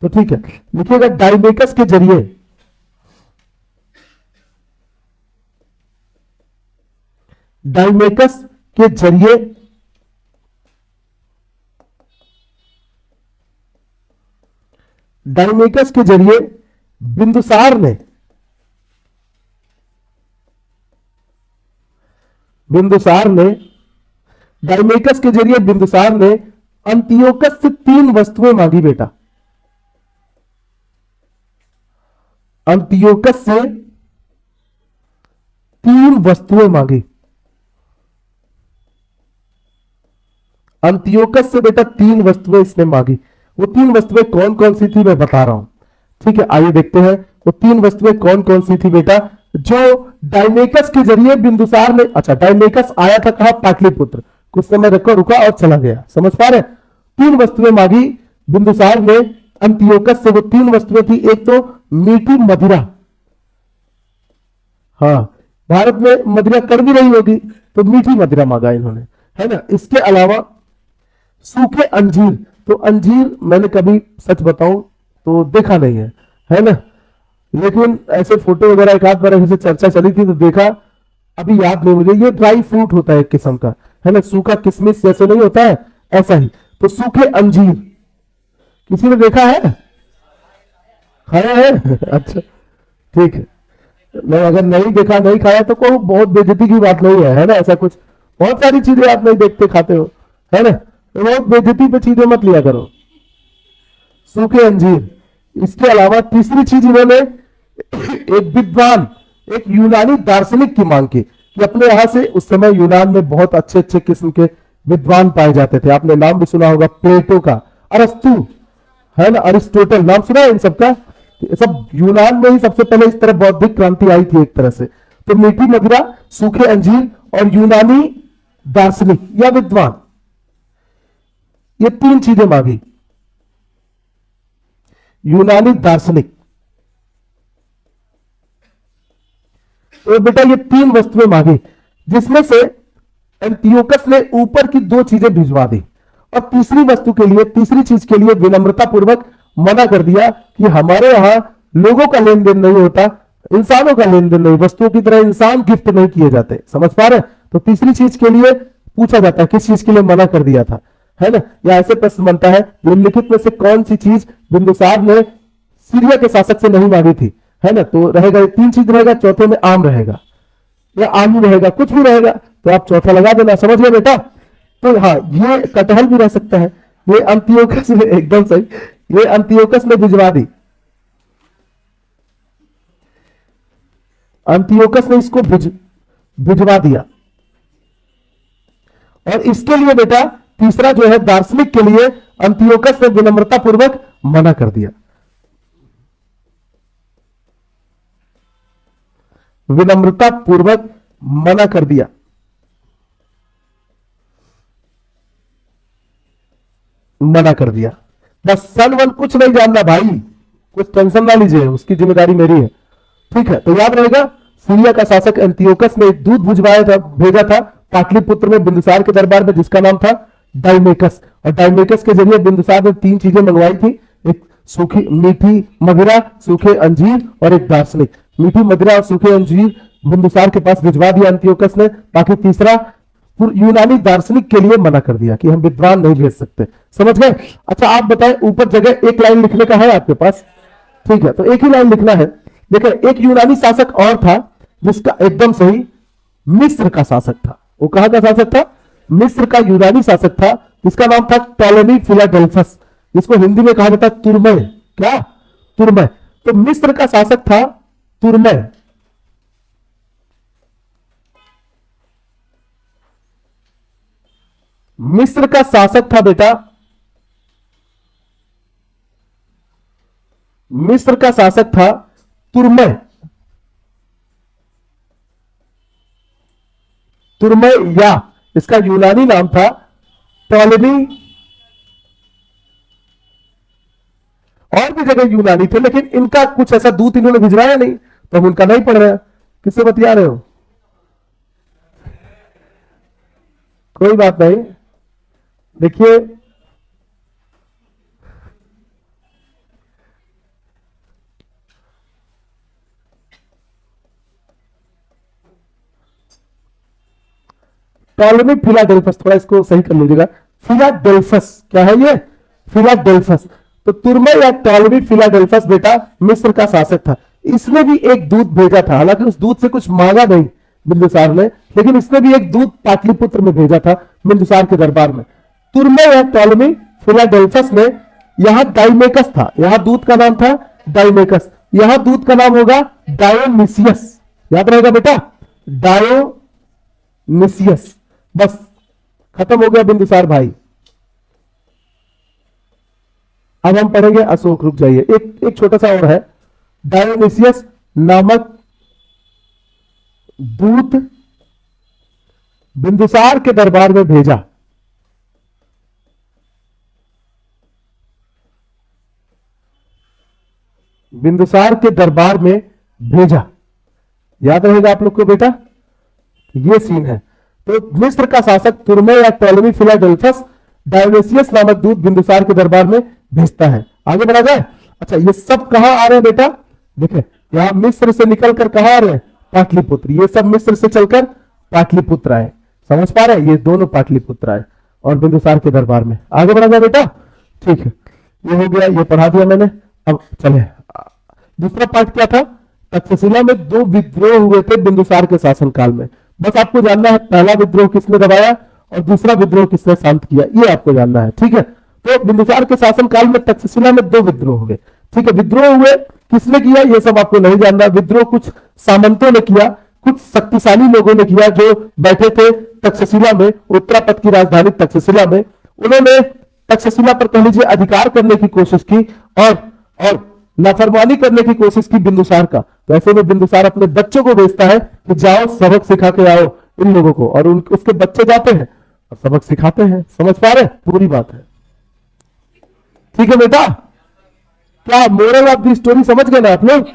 तो ठीक है, लिखिएगा डाइमेकस के जरिए, डाइमेकस के जरिए डाइमेकस के जरिए बिंदुसार ने, बिंदुसार ने डाइमेकस के जरिए बिंदुसार ने अंतियोकस से 3 वस्तुएं मांगी बेटा। अंतियोकस से 3 वस्तुएं मांगी। अंतियोकस से बेटा 3 वस्तुएं इसने मांगी। वो 3 वस्तुएं कौन कौन सी थी मैं बता रहा हूं। ठीक है, आइए देखते हैं वो 3 वस्तुएं कौन कौन सी थी बेटा, जो डाइमेकस के जरिए बिंदुसार ने, अच्छा डाइमेकस आया था कहा? पाटलिपुत्र। कुछ समय रखो, रुका और चला गया, समझ पा रहे? 3 वस्तुएं मांगी बिंदुसार ने अंतियोकस से। वो 3 वस्तुएं थी, एक तो मीठी मदिरा, हाँ, भारत में मदिरा कर भी रही होगी तो मीठी मदिरा मांगा इन्होंने, है ना? इसके अलावा सूखे अंजीर। तो अंजीर मैंने कभी सच बताऊं तो देखा नहीं है ना? लेकिन ऐसे फोटो वगैरह एक आध बार ऐसे चर्चा चली थी तो देखा, अभी याद नहीं मुझे। ये ड्राई फ्रूट होता है एक किस्म का, है ना? सूखा किशमिश जैसे नहीं होता है, ऐसा ही। तो सूखे अंजीर किसी ने देखा है, खाया है? अच्छा ठीक है, नहीं, अगर नहीं देखा नहीं खाया तो कोई बहुत बेइज्जती की बात नहीं है ना? ऐसा कुछ, बहुत सारी चीजें आप नहीं देखते खाते हो, है ना? तो बहुत बेइज्जती पे चीजें मत लिया करो। सूखे अंजीर। इसके अलावा तीसरी चीज इन्होंने एक विद्वान, एक यूनानी दार्शनिक की मांग की कि अपने यहां से, उस समय यूनान में बहुत अच्छे अच्छे किस्म के विद्वान पाए जाते थे। आपने नाम भी सुना होगा प्लेटो का, अरस्तु, है ना, अरिस्टोटल, नाम सुना है इन सबका? सब यूनान में ही सबसे पहले इस तरह बौद्धिक क्रांति आई थी एक तरह से। तो मीठी मदिरा, सूखे अंजीर और यूनानी दार्शनिक या विद्वान, ये 3 चीजें मांगी। यूनानी दार्शनिक। तो बेटा ये 3 वस्तुएं मांगी, जिसमें से एंटियोकस ने ऊपर की 2 चीजें भिजवा दी और तीसरी वस्तु के लिए, तीसरी चीज के लिए विनम्रता पूर्वक मना कर दिया कि हमारे यहां लोगों का लेन देन नहीं होता, इंसानों का लेन देन नहीं, वस्तुओं की तरह इंसान गिफ्ट नहीं किए जाते। समझ पा रहे? तो तीसरी चीज के लिए पूछा जाता है किस चीज के लिए मना कर दिया था, है ना? या ऐसे प्रश्न बनता है निम्नलिखित में से कौन सी चीज बिंदुसार ने सीरिया के शासक से नहीं मांगी थी, है ना? तो रहेगा 3 चीज रहेगा, चौथे में आम रहेगा या आलू रहेगा, कुछ भी रहेगा, तो आप चौथा लगा देना। समझ गए बेटा? तो हाँ, ये कटहल भी रह सकता है। ये अंतियोकस ने, एकदम सही, ये अंतियोकस ने भिजवा दी, अंतियोकस ने इसको भिजवा दिया। और इसके लिए बेटा तीसरा जो है दार्शनिक के लिए अंतियोकस ने विनम्रता पूर्वक मना कर दिया, विनम्रता पूर्वक मना कर दिया। मना कर दिया। बस सन वन कुछ नहीं जानना भाई, कुछ टेंशन ना लीजिए, उसकी जिम्मेदारी मेरी है। ठीक है, तो याद रहेगा सीरिया का शासक एंटियोकस ने एक दूत भिजवाया था, भेजा था पाटलिपुत्र में बिंदुसार के दरबार में, जिसका नाम था डाइमेकस। और डाइमेकस के जरिए बिंदुसार ने 3 चीजें मंगवाई थी, एक सूखी मीठी मदिरा, सूखे अंजीर और एक दार्शनिक। मीठी मदिरा और सूखे अंजीर बिंदुसार के पास भिजवा दिया अंतियोकस ने। बाकी तीसरा यूनानी दार्शनिक के लिए मना कर दिया कि हम विद्वान नहीं भेज सकते। समझ गए? अच्छा आप बताएं, ऊपर जगह एक लाइन लिखने का है आपके पास? ठीक है, तो एक ही लाइन लिखना है। देखिए एक यूनानी शासक और था जिसका, एकदम सही, मिस्र का शासक था। वो कहां का शासक था? मिस्र का यूनानी शासक था, जिसका नाम था टॉलेमी फिलाडेल्फस, जिसको हिंदी में कहा जाता है तुरमय। क्या? तुरमय। तो मिस्र का शासक था तुरमय। मिस्र का शासक था बेटा, मिस्र का शासक था तुरमय। तुरमय, या इसका यूनानी नाम था टॉलेमी। और भी जगह यूनानी थे, लेकिन इनका कुछ ऐसा दूत इन्होंने भिजवाया नहीं, तो हम उनका नहीं पढ़ रहे हैं। किससे बतिया रहे हो? कोई बात नहीं। देखिए टॉलेमी फिलाडेल्फस, थोड़ा इसको सही कर लीजिएगा। फिलाडेल्फस क्या है ये? फिलाडेल्फस। तो तुरमय या टॉलेमी फिलाडेल्फस बेटा मिस्र का शासक था। इसने भी एक दूत भेजा था, हालांकि उस दूत से कुछ मांगा नहीं बिंदुसार ने, लेकिन इसने भी एक दूत पाटलिपुत्र में भेजा था बिंदुसार के दरबार में। तुरमय या टॉलेमी फिलाडेल्फस ने, यहां डाइमेकस था, यहां दूत का नाम था डाइमेकस, यहां दूत का नाम होगा डायोनिसियस। याद रहेगा बेटा, डायोनिसियस। बस खत्म हो गया बिंदुसार भाई। अब हम पढ़ेंगे अशोक। रुक जाइए, एक छोटा सा और है। डायोनिसियस नामक दूत बिंदुसार के दरबार में भेजा। बिंदुसार के दरबार में भेजा। याद रहेगा आप लोग को बेटा, ये सीन है। तो मिस्र का शासक तुरमय या टॉलेमी फिलाडेल्फस डायोनिसियस नामक दूत बिंदुसार के दरबार में भेजता है। आगे बढ़ा जाए। अच्छा ये सब कहां आ रहे हैं बेटा? देखिए यहां मिस्र से निकलकर कहां आ रहे हैं? पाटलिपुत्र। ये सब मिस्र से चलकर पाटलिपुत्र आए। समझ पा रहे हैं? ये दोनों पाटलिपुत्र आए और बिंदुसार के दरबार में। आगे बढ़ा जाए बेटा। ठीक है, ये हो गया, ये पढ़ा दिया मैंने। अब चले, दूसरा पार्ट क्या था? तक्षशिला में 2 विद्रोह हुए थे बिंदुसार के शासनकाल में। बस आपको जानना है पहला विद्रोह किसने दबाया और दूसरा विद्रोह किसने शांत किया, ये आपको जानना है। ठीक है, तो बिंदुसार के शासनकाल में तक्षशिला में 2 विद्रोह हुए। ठीक है, विद्रोह हुए, किसने किया ये सब आपको नहीं जानना। विद्रोह कुछ सामंतों ने किया, कुछ शक्तिशाली लोगों ने किया जो बैठे थे तक्षशिला में, उत्तरापद की राजधानी तक्षशिला में। उन्होंने तक्षशिला पर कह लीजिए अधिकार करने की कोशिश की और नाफरमानी करने की कोशिश की बिंदुसार का। वैसे में बिंदुसार अपने बच्चों को भेजता है कि जाओ सबक सिखा के आओ इन लोगों को, और उसके बच्चे जाते हैं और सबक सिखाते हैं। समझ पा रहे? पूरी बात है। ठीक है बेटा, क्या मोरल ऑफ द स्टोरी समझ गए ना आप लोग?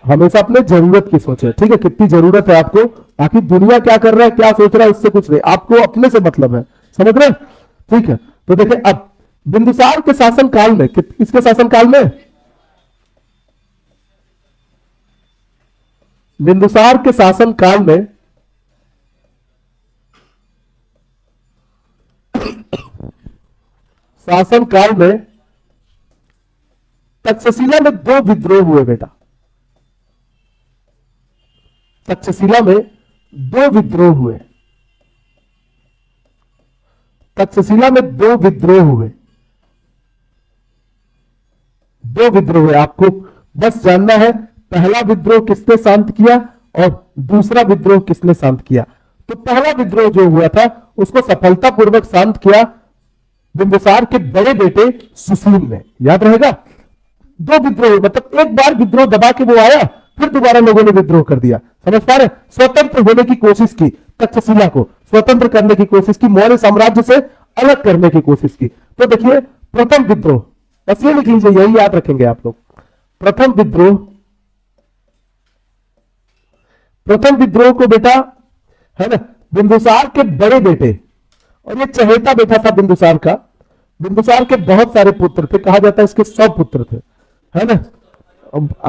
हमेशा अपने जरूरत की सोचे, ठीक है, कितनी जरूरत है आपको, बाकी दुनिया क्या कर रहा है क्या सोच रहा है उससे कुछ नहीं, आपको अपने से मतलब है, समझ रहे? ठीक है, तो देखिए अब बिंदुसार के शासन काल में, किसके शासन काल में? बिंदुसार के शासन काल में तक्षशिला में दो विद्रोह हुए बेटा। तक्षशिला में दो विद्रोह हुए। तक्षशिला में दो विद्रोह हुए। दो विद्रोह हुए, आपको बस जानना है पहला विद्रोह किसने शांत किया और दूसरा विद्रोह किसने शांत किया। तो पहला विद्रोह जो हुआ था उसको सफलतापूर्वक शांत किया बिंदुसार के बड़े बेटे सुशील ने, याद रहेगा। दो विद्रोह, मतलब एक बार विद्रोह दबा के वो आया, फिर दोबारा लोगों ने विद्रोह कर दिया, समझ पा रहे? स्वतंत्र होने की कोशिश की, तक्षशिला को स्वतंत्र करने की कोशिश की, मौर्य साम्राज्य से अलग करने की कोशिश की। तो देखिए प्रथम विद्रोह, बस ये लिख लीजिए, यही याद रखेंगे आप लोग। प्रथम विद्रोह को बेटा, है ना, बिंदुसार के बड़े बेटे, और ये चहेता बेटा था बिंदुसार का। बिंदुसार के बहुत सारे पुत्र थे, कहा जाता है इसके 100 पुत्र थे, है ना।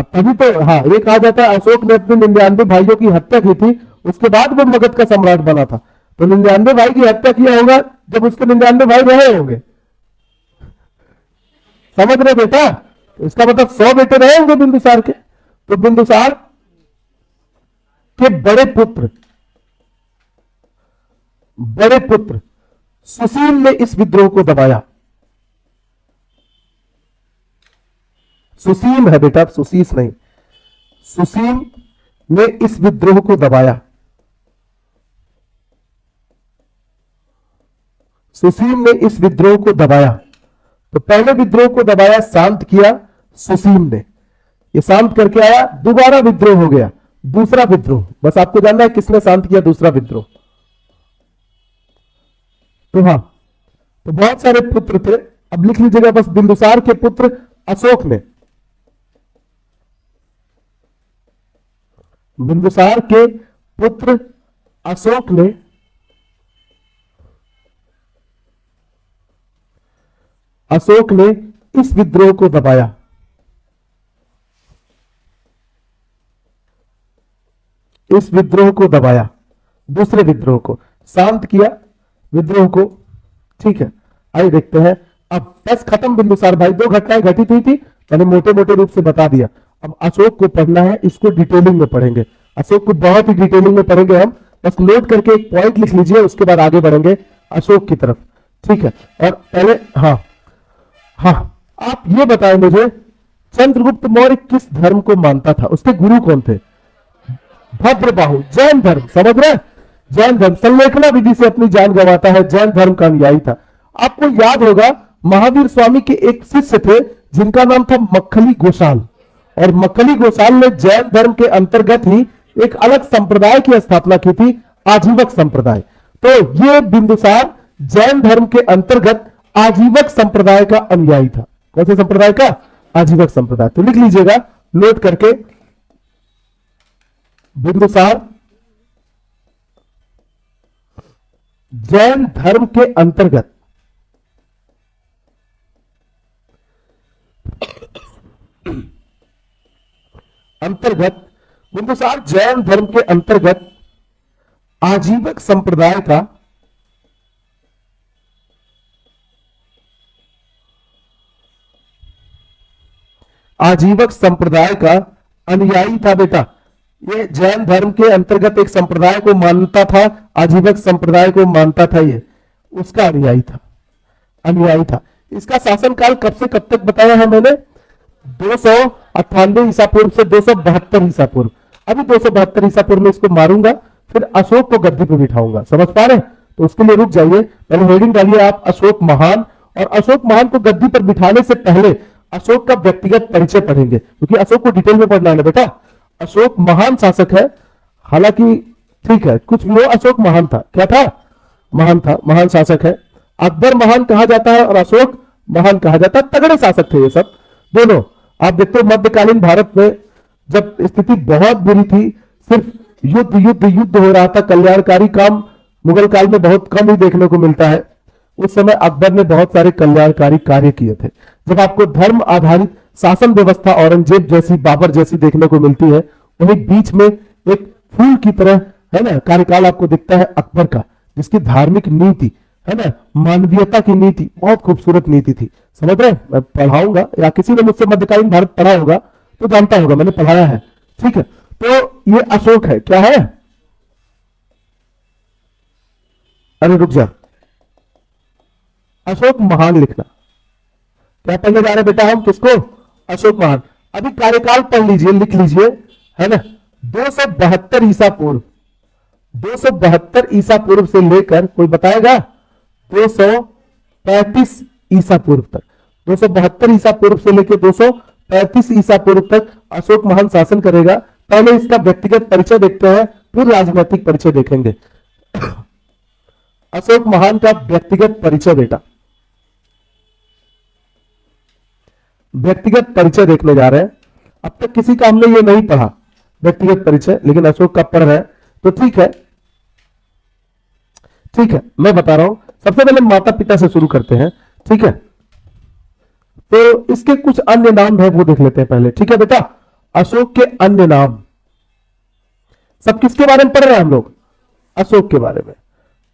तभी तो हाँ, ये कहा जाता है अशोक ने अपने 99 भाइयों की हत्या की थी, उसके बाद वो मगध का सम्राट बना था। तो 99 भाई की हत्या किया होगा जब उसके 99 भाई रहे होंगे, समझ रहे बेटा? तो इसका मतलब 100 बेटे रहे होंगे बिंदुसार के। तो बिंदुसार के बड़े पुत्र सुशील ने इस विद्रोह को दबाया। सुशील है बेटा, सुशील नहीं, सुशील ने इस विद्रोह को दबाया। सुशील ने इस विद्रोह को दबाया। तो पहले विद्रोह को दबाया, शांत किया सुशील ने, ये शांत करके आया, दोबारा विद्रोह हो गया, दूसरा विद्रोह, बस आपको जानना है किसने शांत किया दूसरा विद्रोह। तो हाँ, तो बहुत सारे पुत्र थे, अब लिख लीजिएगा बस, बिंदुसार के पुत्र अशोक ने, बिंदुसार के पुत्र अशोक ने इस विद्रोह को दबाया। इस विद्रोह को दबाया, दूसरे विद्रोह को शांत किया, विद्रोह को, ठीक है। आइए देखते हैं, अब बस खत्म बिंदुसार भाई, दो घटनाएं घटित हुई थी, मैंने मोटे मोटे रूप से बता दिया। अब अशोक को पढ़ना है, इसको डिटेलिंग में पढ़ेंगे, अशोक को बहुत ही डिटेलिंग में पढ़ेंगे हम, बस नोट करके एक पॉइंट लिख लीजिए, उसके बाद आगे बढ़ेंगे अशोक की तरफ, ठीक है। और पहले हाँ, आप ये बताएं मुझे, चंद्रगुप्त मौर्य किस धर्म को मानता था, उसके गुरु कौन थे? भद्रबाहु, जैन धर्म, समझ रहे? जैन धर्म, संलेखना विधि से अपनी जान गंवाता है, जैन धर्म का अनुयायी था। आपको याद होगा महावीर स्वामी के एक शिष्य थे जिनका नाम था मक्खली गोसाल, और मक्खली गोसाल ने जैन धर्म के अंतर्गत ही एक अलग संप्रदाय की स्थापना की थी, आजीवक संप्रदाय। तो ये बिंदुसार जैन धर्म के अंतर्गत आजीवक संप्रदाय का अनुयायी था। कौन से संप्रदाय का? आजीवक संप्रदाय। तो लिख लीजिएगा नोट करके, बिंदुसार जैन धर्म के अंतर्गत बिंदुसार जैन धर्म के अंतर्गत आजीवक संप्रदाय का अनुयायी था बेटा। ये जैन धर्म के अंतर्गत एक संप्रदाय को मानता था, आजीवक संप्रदाय को मानता था, ये उसका अनुयायी था। इसका शासनकाल कब से कब तक बताया है मैंने? 298 ईसा पूर्व से 272 ईसा पूर्व। अभी 272 ईसा पूर्व में इसको मारूंगा, फिर अशोक को गद्दी पर बिठाऊंगा, समझ पा रहे? तो उसके लिए रुक जाइए, पहले हेडिंग डालिए आप अशोक महान, और अशोक महान को गद्दी पर बिठाने से पहले अशोक का व्यक्तिगत परिचय पढ़ेंगे, क्योंकि अशोक को डिटेल में पढ़ना है बेटा। अशोक महान शासक है, हालांकि ठीक है कुछ भी हो, अशोक महान था। क्या था? महान था, महान शासक है। अकबर महान कहा जाता है और अशोक महान कहा जाता है, तगड़े शासक थे ये सब दोनों। आप देखते हो मध्यकालीन भारत में जब स्थिति बहुत बुरी थी, सिर्फ युद्ध युद्ध युद्ध हो रहा था, कल्याणकारी काम मुगल काल में बहुत कम ही देखने को मिलता है। उस समय अकबर ने बहुत सारे कल्याणकारी कार्य किए थे। जब आपको धर्म आधारित शासन व्यवस्था औरंगजेब जैसी, बाबर जैसी देखने को मिलती है, वहीं बीच में एक फूल की तरह है ना कार्यकाल आपको दिखता है अकबर का, जिसकी धार्मिक नीति है ना, मानवीयता की नीति, बहुत खूबसूरत नीति थी। समझ रहे हैं? मैं पढ़ाऊंगा, या किसी ने मुझसे मध्यकालीन भारत पढ़ा होगा तो जानता होगा, मैंने पढ़ाया है। ठीक है, तो ये अशोक है। क्या है? अरे रुक जा, अशोक महान लिखना। क्या पढ़ने जा रहे बेटा हम? किसको? अशोक महान। अभी कार्यकाल पढ़ लीजिए, लिख लीजिए, है ना। 272 ईसा पूर्व, 272 ईसा पूर्व से लेकर, कोई बताएगा, 235 ईसा पूर्व तक, 272 ईसा पूर्व से लेकर 235 ईसा पूर्व तक अशोक महान शासन करेगा। पहले इसका व्यक्तिगत परिचय देखते हैं, फिर राजनीतिक परिचय देखेंगे। अशोक महान का व्यक्तिगत परिचय बेटा, व्यक्तिगत परिचय देखने जा रहे हैं। अब तक किसी का हमने ये नहीं पढ़ा व्यक्तिगत परिचय, लेकिन अशोक का पढ़ रहे हैं तो ठीक है। ठीक है, मैं बता रहा हूं। सबसे पहले माता पिता से शुरू करते हैं, ठीक है। तो इसके कुछ अन्य नाम है, वो देख लेते हैं पहले, ठीक है बेटा। अशोक के अन्य नाम, सब किसके बारे में पढ़ रहे हैं हम लोग? अशोक के बारे में,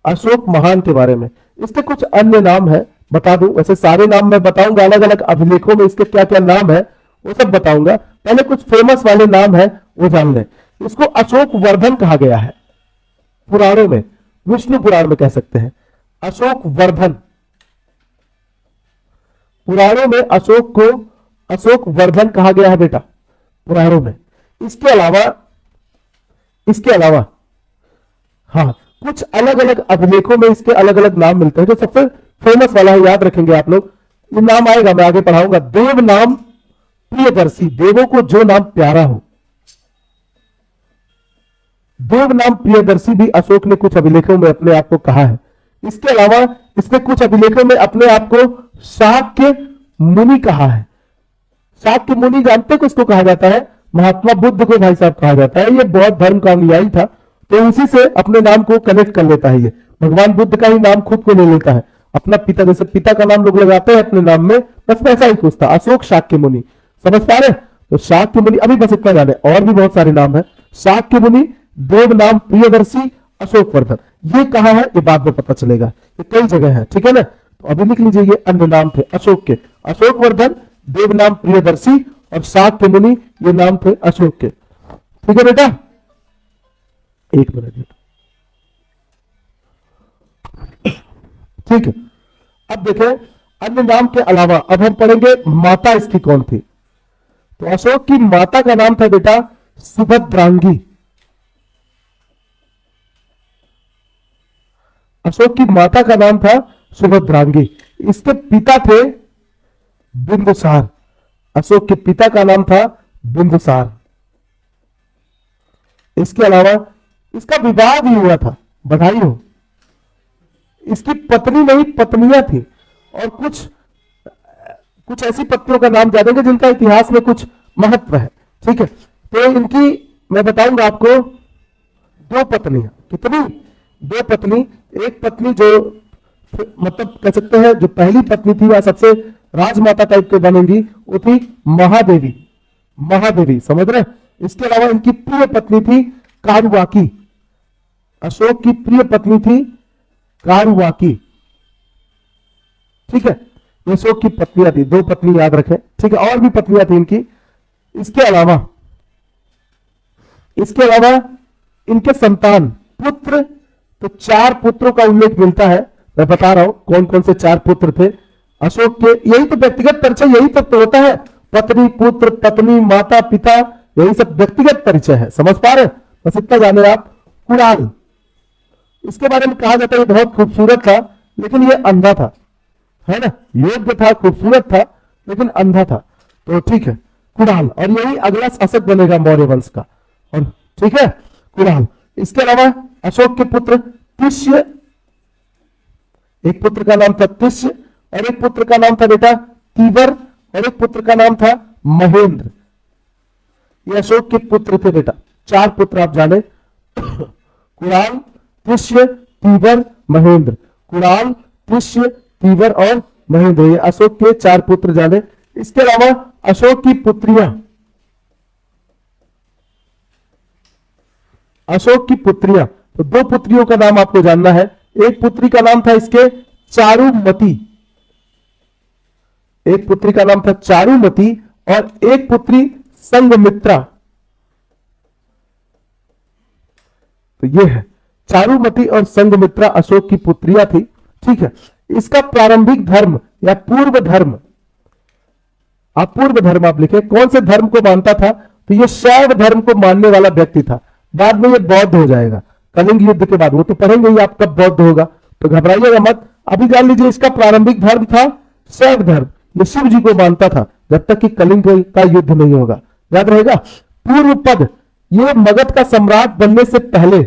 अशोक महान के बारे में। इसके कुछ अन्य नाम है, बता दूं। वैसे सारे नाम मैं बताऊंगा, अलग अलग अभिलेखों में इसके क्या क्या नाम है वो सब बताऊंगा। पहले कुछ फेमस वाले नाम है वो जान लें। इसको अशोक वर्धन कहा गया है पुराणों में, विष्णु पुराण में कह सकते हैं। अशोक वर्धन, पुराणों में अशोक को अशोक वर्धन कहा गया है बेटा, पुराणों में। इसके अलावा हाँ, कुछ अलग अलग अभिलेखों में इसके अलग अलग नाम मिलते हैं। जो सबसे फेमस वाला है, याद रखेंगे आप लोग, ये नाम आएगा, मैं आगे पढ़ाऊंगा। देव नाम प्रियदर्शी, देवों को जो नाम प्यारा हो। देव नाम प्रियदर्शी भी अशोक ने कुछ अभिलेखों में अपने आप को कहा है। इसके अलावा इसने कुछ अभिलेखों में अपने आप को शाक्य मुनि कहा है। शाक्य मुनि जानते हैं किसको कहा जाता है? महात्मा बुद्ध को भाई साहब कहा जाता है। ये बौद्ध धर्म का अनुयायी था, तो उसी से अपने नाम को कनेक्ट कर लेता है। ये भगवान बुद्ध का ही नाम खुद को ले लेता है, अपना पिता, जैसे पिता का नाम लोग लगाते हैं अपने नाम में, बस वैसा ही कुछ था। अशोक शाक्य मुनि, समझ पा रहे? तो शाक्य मुनि, अभी बस इतना जाने, और भी बहुत सारे नाम है। शाक्य मुनि, देव नाम प्रियदर्शी, अशोक वर्धन। ये कहा है ये बाद में पता चलेगा, ये कई जगह है, ठीक है ना। तो अभी लिख लीजिए, ये अन्य नाम थे अशोक के। अशोक वर्धन, देव नाम प्रियदर्शी और शाक्य मुनि, ये नाम थे अशोक के। ठीक है बेटा, एक मिनट बेटा, ठीक है। अब देखें अन्य नाम के अलावा अब हम पढ़ेंगे माता इसकी कौन थी। तो अशोक की माता का नाम था बेटा सुभद्रांगी। अशोक की माता का नाम था सुभद्रांगी। इसके पिता थे बिंदुसार। अशोक के पिता का नाम था बिंदुसार। इसके अलावा इसका विवाह भी हुआ था, बधाई हो। इसकी पत्नी नहीं, पत्नियां थी, और कुछ ऐसी पत्नियों का नाम जानेंगे जिनका इतिहास में कुछ महत्व है, ठीक है। तो इनकी मैं बताऊंगा आपको, दो पत्नियां। कितनी? दो पत्नी। एक पत्नी जो मतलब कह सकते हैं जो पहली पत्नी थी, वह सबसे राजमाता टाइप के बनेंगी, वो थी महादेवी। महादेवी, समझ रहे? इसके अलावा इनकी प्रिय पत्नी थी कारुवाकी। अशोक की प्रिय पत्नी थी कारुवाकी, ठीक है। ये अशोक की पत्नियां थी, दो पत्नी याद रखें, ठीक है। और भी पत्नियां थी इनकी। इसके अलावा इनके संतान, पुत्र, तो 4 पुत्रों का उल्लेख मिलता है। मैं बता रहा हूं कौन कौन से 4 पुत्र थे अशोक के। यही तो व्यक्तिगत परिचय, यही सब तो होता है। पत्नी, पुत्र, पत्नी, माता, पिता, यही सब व्यक्तिगत परिचय है, समझ पा रहे? बस इतना जाने आप। कुणाल, इसके बारे में कहा जाता है ये बहुत खूबसूरत था, लेकिन ये अंधा था, है ना। योग्य था, खूबसूरत था, लेकिन अंधा था। तो ठीक है, कुणाल, और यही अगला शासक बनेगा मौर्य वंश का। और ठीक है, कुणाल। इसके अलावा अशोक के पुत्र तिष्य, एक पुत्र का नाम था तिष्य, और एक पुत्र का नाम था बेटा तीवर, और एक पुत्र का नाम था महेंद्र, ये अशोक के पुत्र थे बेटा। 4 पुत्र आप जाने, कुणाल, पुष्य, तीवर, महेंद्र। कुणाल, पुष्य, तीवर और महेंद्र, ये अशोक के 4 पुत्र जाने। इसके अलावा अशोक की पुत्रियां, अशोक की पुत्रियां, तो 2 पुत्रियों का नाम आपको जानना है। एक पुत्री का नाम था इसके चारुमती, एक पुत्री का नाम था चारुमती और एक पुत्री संघमित्रा। तो ये है चारुमती और संघमित्रा अशोक की पुत्रियां थी। ठीक है, इसका प्रारंभिक धर्म या पूर्व धर्म, आप पूर्व धर्म आप लिखे, कौन से धर्म को मानता था? तो ये शैव धर्म को मानने वाला व्यक्ति था। बाद में ये बौद्ध हो जाएगा कलिंग युद्ध के बाद, वो तो पढ़ेंगे ही आप कब बौद्ध होगा, तो घबराइएगा मत। अभी जान लीजिए इसका प्रारंभिक धर्म था शैव धर्म, ये शिव जी को मानता था जब तक कि कलिंग का युद्ध नहीं होगा, याद रहेगा। पूर्व पद, ये मगध का सम्राट बनने से पहले,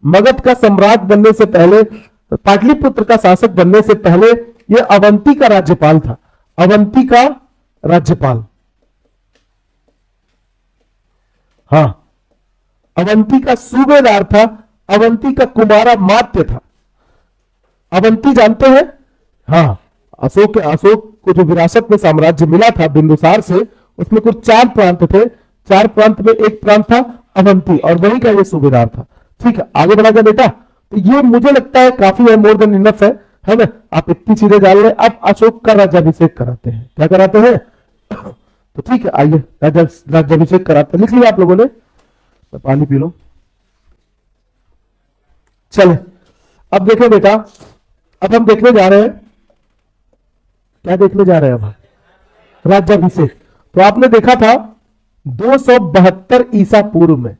मगध का सम्राट बनने से पहले, पाटलिपुत्र का शासक बनने से पहले ये अवंती का राज्यपाल था। अवंती का राज्यपाल, हाँ, अवंती का सूबेदार था, अवंती का कुमारा मात्य था। अवंती जानते हैं? हाँ, अशोक को जो विरासत में साम्राज्य मिला था बिंदुसार से, उसमें कुछ 4 प्रांत थे। 4 प्रांत में एक प्रांत था अवंती और वही का ये सूबेदार था। ठीक है, आगे बढ़ा जाए बेटा। तो ये मुझे लगता है काफी है, मोर देन इनफ है ना। आप इतनी चीजें जान रहे। अब अशोक का राज्याभिषेक कराते हैं, क्या कराते हैं? तो ठीक है, आइए राज्याभिषेक कराते हैं। लिख लिया आप लोगों ने? तो पानी पी लो। चले, अब देखें बेटा, अब हम देखने जा रहे हैं, क्या देखने जा रहे हैं अब? राज्याभिषेक। तो आपने देखा था 272 ईसा पूर्व में,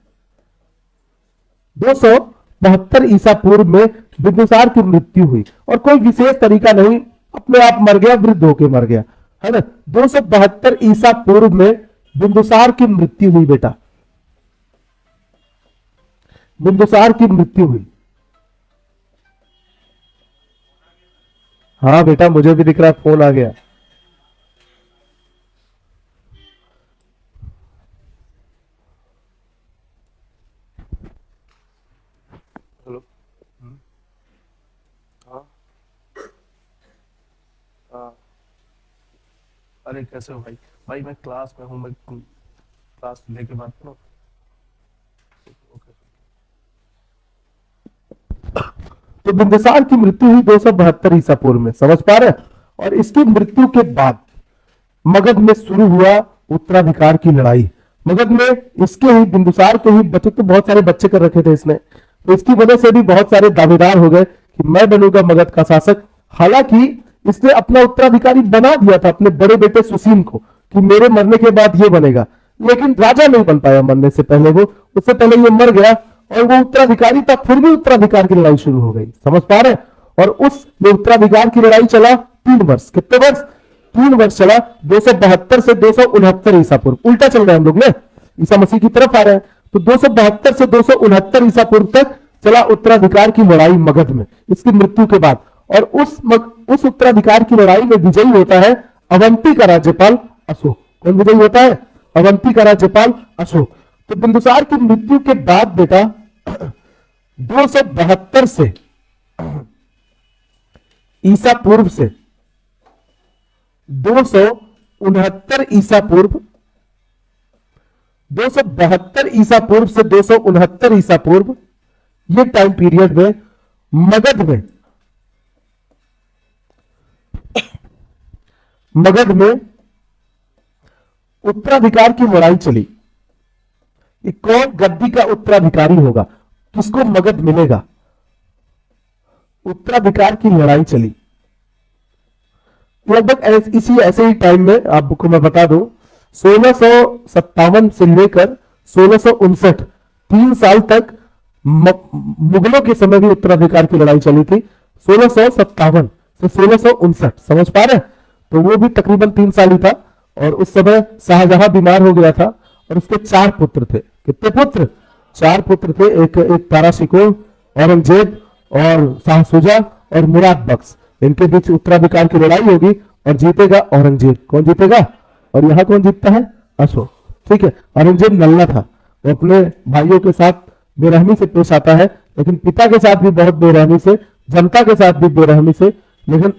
272 ईसा पूर्व में बिंदुसार की मृत्यु हुई और कोई विशेष तरीका नहीं, अपने आप मर गया, वृद्ध होकर मर गया, है ना। 272 ईसा पूर्व में बिंदुसार की मृत्यु हुई बेटा, बिंदुसार की मृत्यु हुई। हाँ बेटा, मुझे भी दिख रहा है, फोन आ गया। हेलो, हाँ हाँ, अरे कैसे हो भाई? भाई मैं क्लास में हूँ, मैं क्लास लेके बात करूँ। तो बिंदुसार की मृत्यु हुई 272 ईसा पूर्व में, समझ पा रहे हैं? और इसकी मृत्यु के बाद मगध में शुरू हुआ उत्तराधिकार की लड़ाई। मगध में इसके ही, बिंदुसार के ही बच्चे, तो बहुत सारे बच्चे कर रखे थे इसने, तो इसकी वजह से भी बहुत सारे दावेदार हो गए कि मैं बनूंगा मगध का शासक। हालांकि इसने अपना उत्तराधिकारी बना दिया था अपने बड़े बेटे सुसीम को कि मेरे मरने के बाद ये बनेगा, लेकिन राजा नहीं बन पाया मरने से पहले। वो, उससे पहले ये मर गया और वो उत्तराधिकारी था, फिर भी उत्तराधिकार की लड़ाई शुरू हो गई, समझ पा रहे हैं? और उस उत्तराधिकार की लड़ाई चला 3 वर्ष। कितने वर्ष? 3 वर्ष चला, 272 से 269 ईसा पूर्व। उल्टा चल रहे हैं हम लोग ने, ईसा मसीह की तरफ आ रहे हैं। तो 272 से 269 ईसा पूर्व तक चला उत्तराधिकार की लड़ाई मगध में, इसकी मृत्यु के बाद। और उस उत्तराधिकार की लड़ाई में विजयी होता है अवंती का राज्यपाल अशोक। कौन विजयी होता है? अवंती का राज्यपाल अशोक। तो बिंदुसार की मृत्यु के बाद बेटा 272 से ईसा पूर्व से 269 ईसा पूर्व, 272 ईसा पूर्व से 269 ईसा पूर्व, ये टाइम पीरियड में मगध में उत्तराधिकार की लड़ाई चली कि कौन गद्दी का उत्तराधिकारी होगा, किसको मगध मिलेगा। उत्तराधिकार की लड़ाई चली लगभग इसी ऐसे ही टाइम में, आपको मैं बता दूं, 1657 से लेकर 1659, 3 साल तक मुगलों के समय भी उत्तराधिकार की लड़ाई चली थी। 1657 से 1659, समझ पा रहे हैं? तो वो भी तकरीबन 3 साल ही था। और उस समय शाहजहां बीमार हो गया था और उसके 4 पुत्र थे। कितने पुत्र? 4 पुत्र थे। एक तारा शिकोह, औरंगजेब और शाह शुजा और मुराद बख्श। इनके बीच उत्तराधिकार की लड़ाई होगी और जीतेगा औरंगजेब। कौन जीतेगा? और यहाँ कौन जीतता है? अशोक। ठीक है, औरंगजेब नल्ला था, वो अपने भाइयों के साथ बेरहमी से पेश आता है, लेकिन पिता के साथ भी बहुत बेरहमी से, जनता के साथ भी बेरहमी से। लेकिन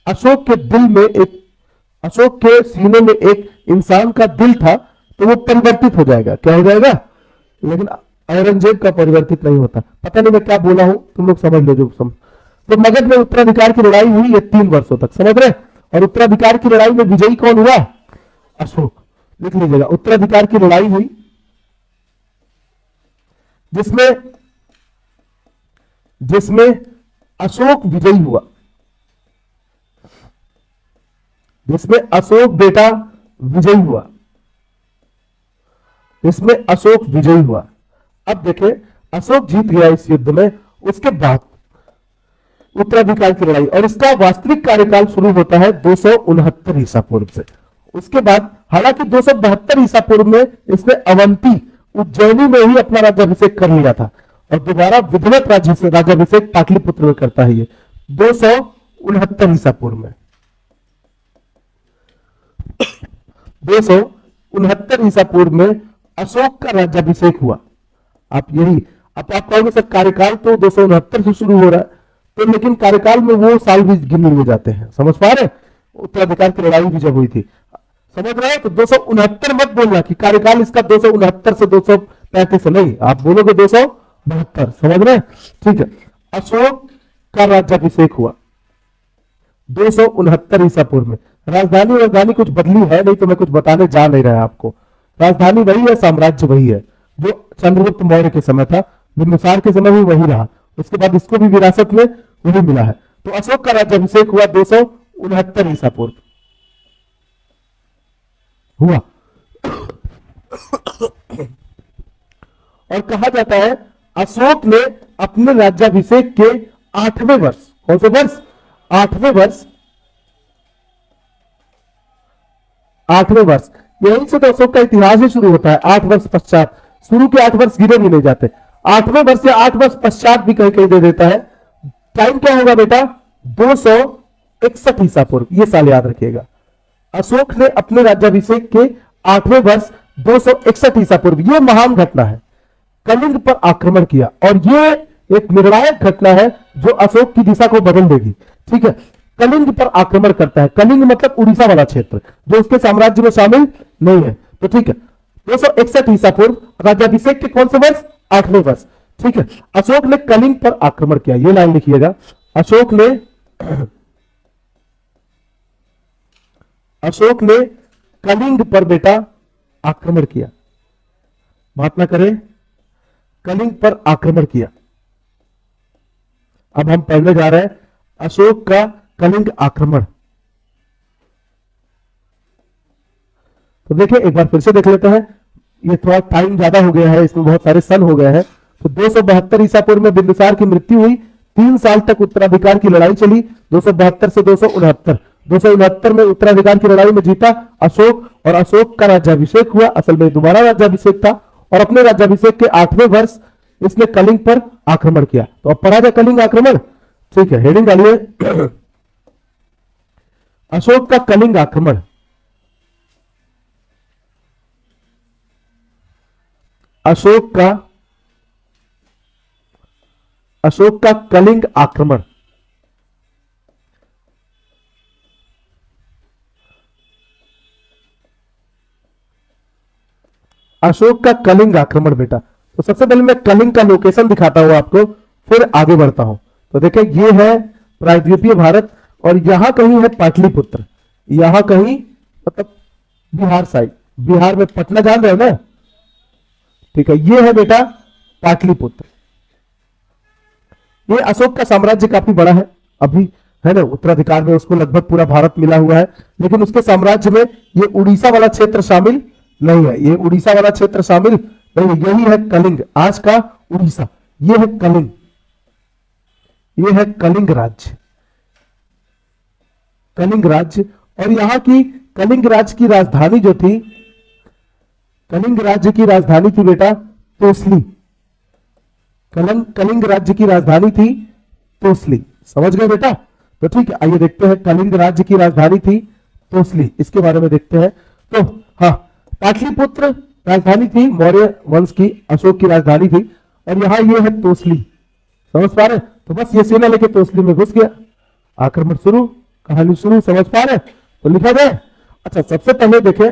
अशोक के दिल में एक, अशोक के सीने में एक इंसान का दिल था, तो वो परिवर्तित हो जाएगा। क्या हो जाएगा? लेकिन औरंगजेब का परिवर्तित नहीं होता। पता नहीं मैं क्या बोला हूं, तुम लोग समझ लो जो तो मगध में उत्तराधिकार की लड़ाई हुई ये 3 वर्षों तक, समझ रहे? और उत्तराधिकार की लड़ाई में विजयी कौन हुआ? अशोक। लिख लीजिएगा, उत्तराधिकार की लड़ाई हुई जिसमें अशोक विजयी हुआ, जिसमें अशोक बेटा विजयी हुआ, इसमें अशोक विजयी हुआ। अब देखें, अशोक जीत गया इस युद्ध में। उसके बाद उत्तराधिकार की लड़ाई, और इसका वास्तविक कार्यकाल शुरू होता है 269 ईसा पूर्व से। उसके बाद हालांकि 272 ईसा पूर्व में इसने अवंती, उज्जैनी में ही अपना राज्याभिषेक कर लिया था, और दोबारा विधिवत राज्याभिषेक पाटलिपुत्र में करता है ये 269 ईसा पूर्व में। 269 ईसा पूर्व में अशोक का राज्याभिषेक हुआ। आप यही, अब आप कहोगे सर कार्यकाल तो 269 से शुरू हो रहा है, तो लेकिन कार्यकाल में वो साल भी गिने हुए जाते हैं, समझ पा रहे? उत्तराधिकार की लड़ाई भी जब हुई थी, समझ रहे हैं? तो 269 मत बोलना कि कार्यकाल इसका 269 से 235 नहीं, आप बोलोगे 272, समझ रहे हैं? ठीक है, अशोक का राज्याभिषेक हुआ 269 ईसा पूर्व में। राजधानी कुछ बदली है नहीं, तो मैं कुछ बताने जा नहीं रहा आपको। राजधानी वही है, साम्राज्य वही है जो चंद्रगुप्त मौर्य के समय था, बिंदुसार के समय भी वही रहा, उसके बाद इसको भी विरासत में वही मिला है। तो अशोक का राज्याभिषेक हुआ 269 ईसा पूर्व हुआ। और कहा जाता है अशोक ने अपने राज्याभिषेक के 8वें वर्ष, कौन से वर्ष? 8वें वर्ष, 8वें वर्ष, यहीं से तो अशोक का इतिहास ही शुरू होता है। 8 वर्ष पश्चात, शुरू के 8 वर्ष गिने भी नहीं जाते, 8वें वर्ष या 8 वर्ष पश्चात भी कहीं कहीं दे देता है। टाइम क्या होगा बेटा? 261 ईसा पूर्व, ये साल याद रखिएगा। अशोक ने अपने राज्याभिषेक के 8वें वर्ष 261 ईसा पूर्व, यह महान घटना है, कलिंग पर आक्रमण किया, और यह एक निर्णायक घटना है जो अशोक की दिशा को बदल देगी। ठीक है, कलिंग पर आक्रमण करता है। कलिंग मतलब उड़ीसा वाला क्षेत्र जो उसके साम्राज्य में शामिल नहीं है। तो ठीक है, 261 ईसा पूर्व, राज्याभिषेक के कौन से वर्ष? 8वें वर्ष। ठीक है, अशोक ने कलिंग पर आक्रमण किया, ये लाइन लिखिएगा, अशोक ने कलिंग पर बेटा आक्रमण किया, बात ना करें, कलिंग पर आक्रमण किया। अब हम पढ़ने जा रहे हैं अशोक का कलिंग आक्रमण। तो देखिए एक बार फिर से देख लेते हैं, ये थोड़ा टाइम ज्यादा हो गया है, इसमें बहुत सारे सन हो गए हैं। तो 272 ईसा पूर्व में बिंदुसार की मृत्यु हुई, 3 साल तक उत्तराधिकार की लड़ाई चली, 272 से 269। 269 में उत्तराधिकार की लड़ाई में जीता अशोक, और अशोक का राज्याभिषेक हुआ। असल में दोबारा राज्याभिषेक था, और अपने राज्याभिषेक के 8वें वर्ष इसने कलिंग पर आक्रमण किया। तो अब पढ़ा जाए कलिंग आक्रमण। ठीक है, हेडिंग डालिए अशोक का कलिंग आक्रमण। अशोक का कलिंग आक्रमण। अशोक का कलिंग आक्रमण बेटा। तो सबसे पहले मैं कलिंग का लोकेशन दिखाता हूं आपको, फिर आगे बढ़ता हूं। तो देखिए ये है प्रायद्वीपीय भारत, और यहां कहीं है पाटलिपुत्र, यहां कहीं मतलब बिहार साइड, बिहार में पटना जान रहे हो ना? ठीक है, ये है बेटा पाटलिपुत्र। ये अशोक का साम्राज्य काफी बड़ा है, अभी है ना, उत्तराधिकार में उसको लगभग पूरा भारत मिला हुआ है, लेकिन उसके साम्राज्य में ये उड़ीसा वाला क्षेत्र शामिल नहीं है, ये उड़ीसा वाला क्षेत्र शामिल नहीं है। यही है कलिंग, आज का उड़ीसा, ये है कलिंग, ये है कलिंग राज्य, कलिंग राज्य। और यहां की कलिंग राज्य की राजधानी जो थी, कलिंग राज्य की राजधानी थी बेटा तोसली। कलिंग राज्य की राजधानी थी तोसली, समझ गए बेटा? तो ठीक है, आइए देखते हैं, कलिंग राज्य की राजधानी थी तोसली, इसके बारे में देखते हैं। तो हाँ, पाटलिपुत्र राजधानी थी मौर्य वंश की, अशोक की राजधानी थी। और यहाँ ये है तोसली, समझ पा रहे? तो बस ये सेना लेके तोसली में घुस गया, आक्रमण शुरू, कहानी शुरू, समझ पा रहे? तो लिखा जाए। अच्छा, सबसे पहले देखें,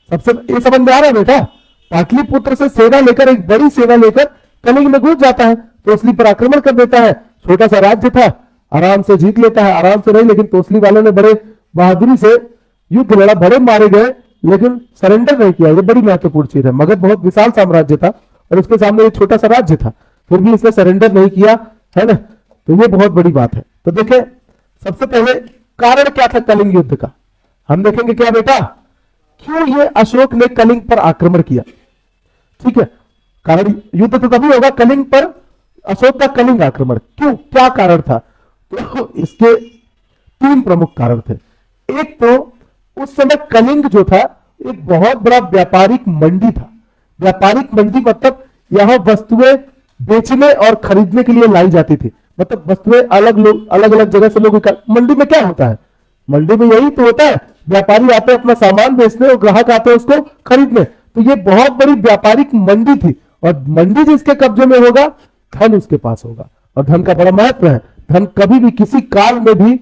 सबसे ये समझ में आ रहा है बेटा, पाटलिपुत्र से सेना लेकर, एक बड़ी सेना लेकर कलिंग में घुस जाता है, तोसली पर आक्रमण कर देता है। छोटा सा राज्य था, आराम से जीत लेता है, आराम से नहीं, लेकिन तोसली वालों ने बड़े बहादुरी से युद्ध लड़ा, बड़े मारे गए, लेकिन सरेंडर नहीं किया। ये बड़ी महत्वपूर्ण चीज है। मगध बहुत विशाल साम्राज्य था और उसके सामने एक छोटा सा राज्य था, फिर भी इसने सरेंडर नहीं किया, है ना? तो ये बहुत बड़ी बात है। तो देखें, सबसे पहले कारण क्या था कलिंग युद्ध का, हम देखेंगे। क्या बेटा, क्यों ये अशोक ने कलिंग पर आक्रमण किया? ठीक है, कारण युद्ध तो तभी होगा कलिंग पर, अशोक का कलिंग आक्रमण क्यों, क्या कारण था? तो इसके तीन प्रमुख कारण थे। एक तो उस समय कलिंग जो था एक बहुत बड़ा व्यापारिक मंडी था। व्यापारिक मंडी मतलब यहां वस्तुएं बेचने और खरीदने के लिए लाई जाती थी, मतलब वस्तुएं अलग अलग जगह से लोग मंडी में क्या होता है, मंडी में यही तो होता है, व्यापारी आते हैं अपना सामान बेचने और ग्राहक आते हैं उसको खरीदने। तो ये बहुत बड़ी व्यापारिक मंडी थी, और मंडी जिसके कब्जे में होगा धन उसके पास होगा, और धन का बड़ा महत्व है। धन कभी भी किसी काल में भी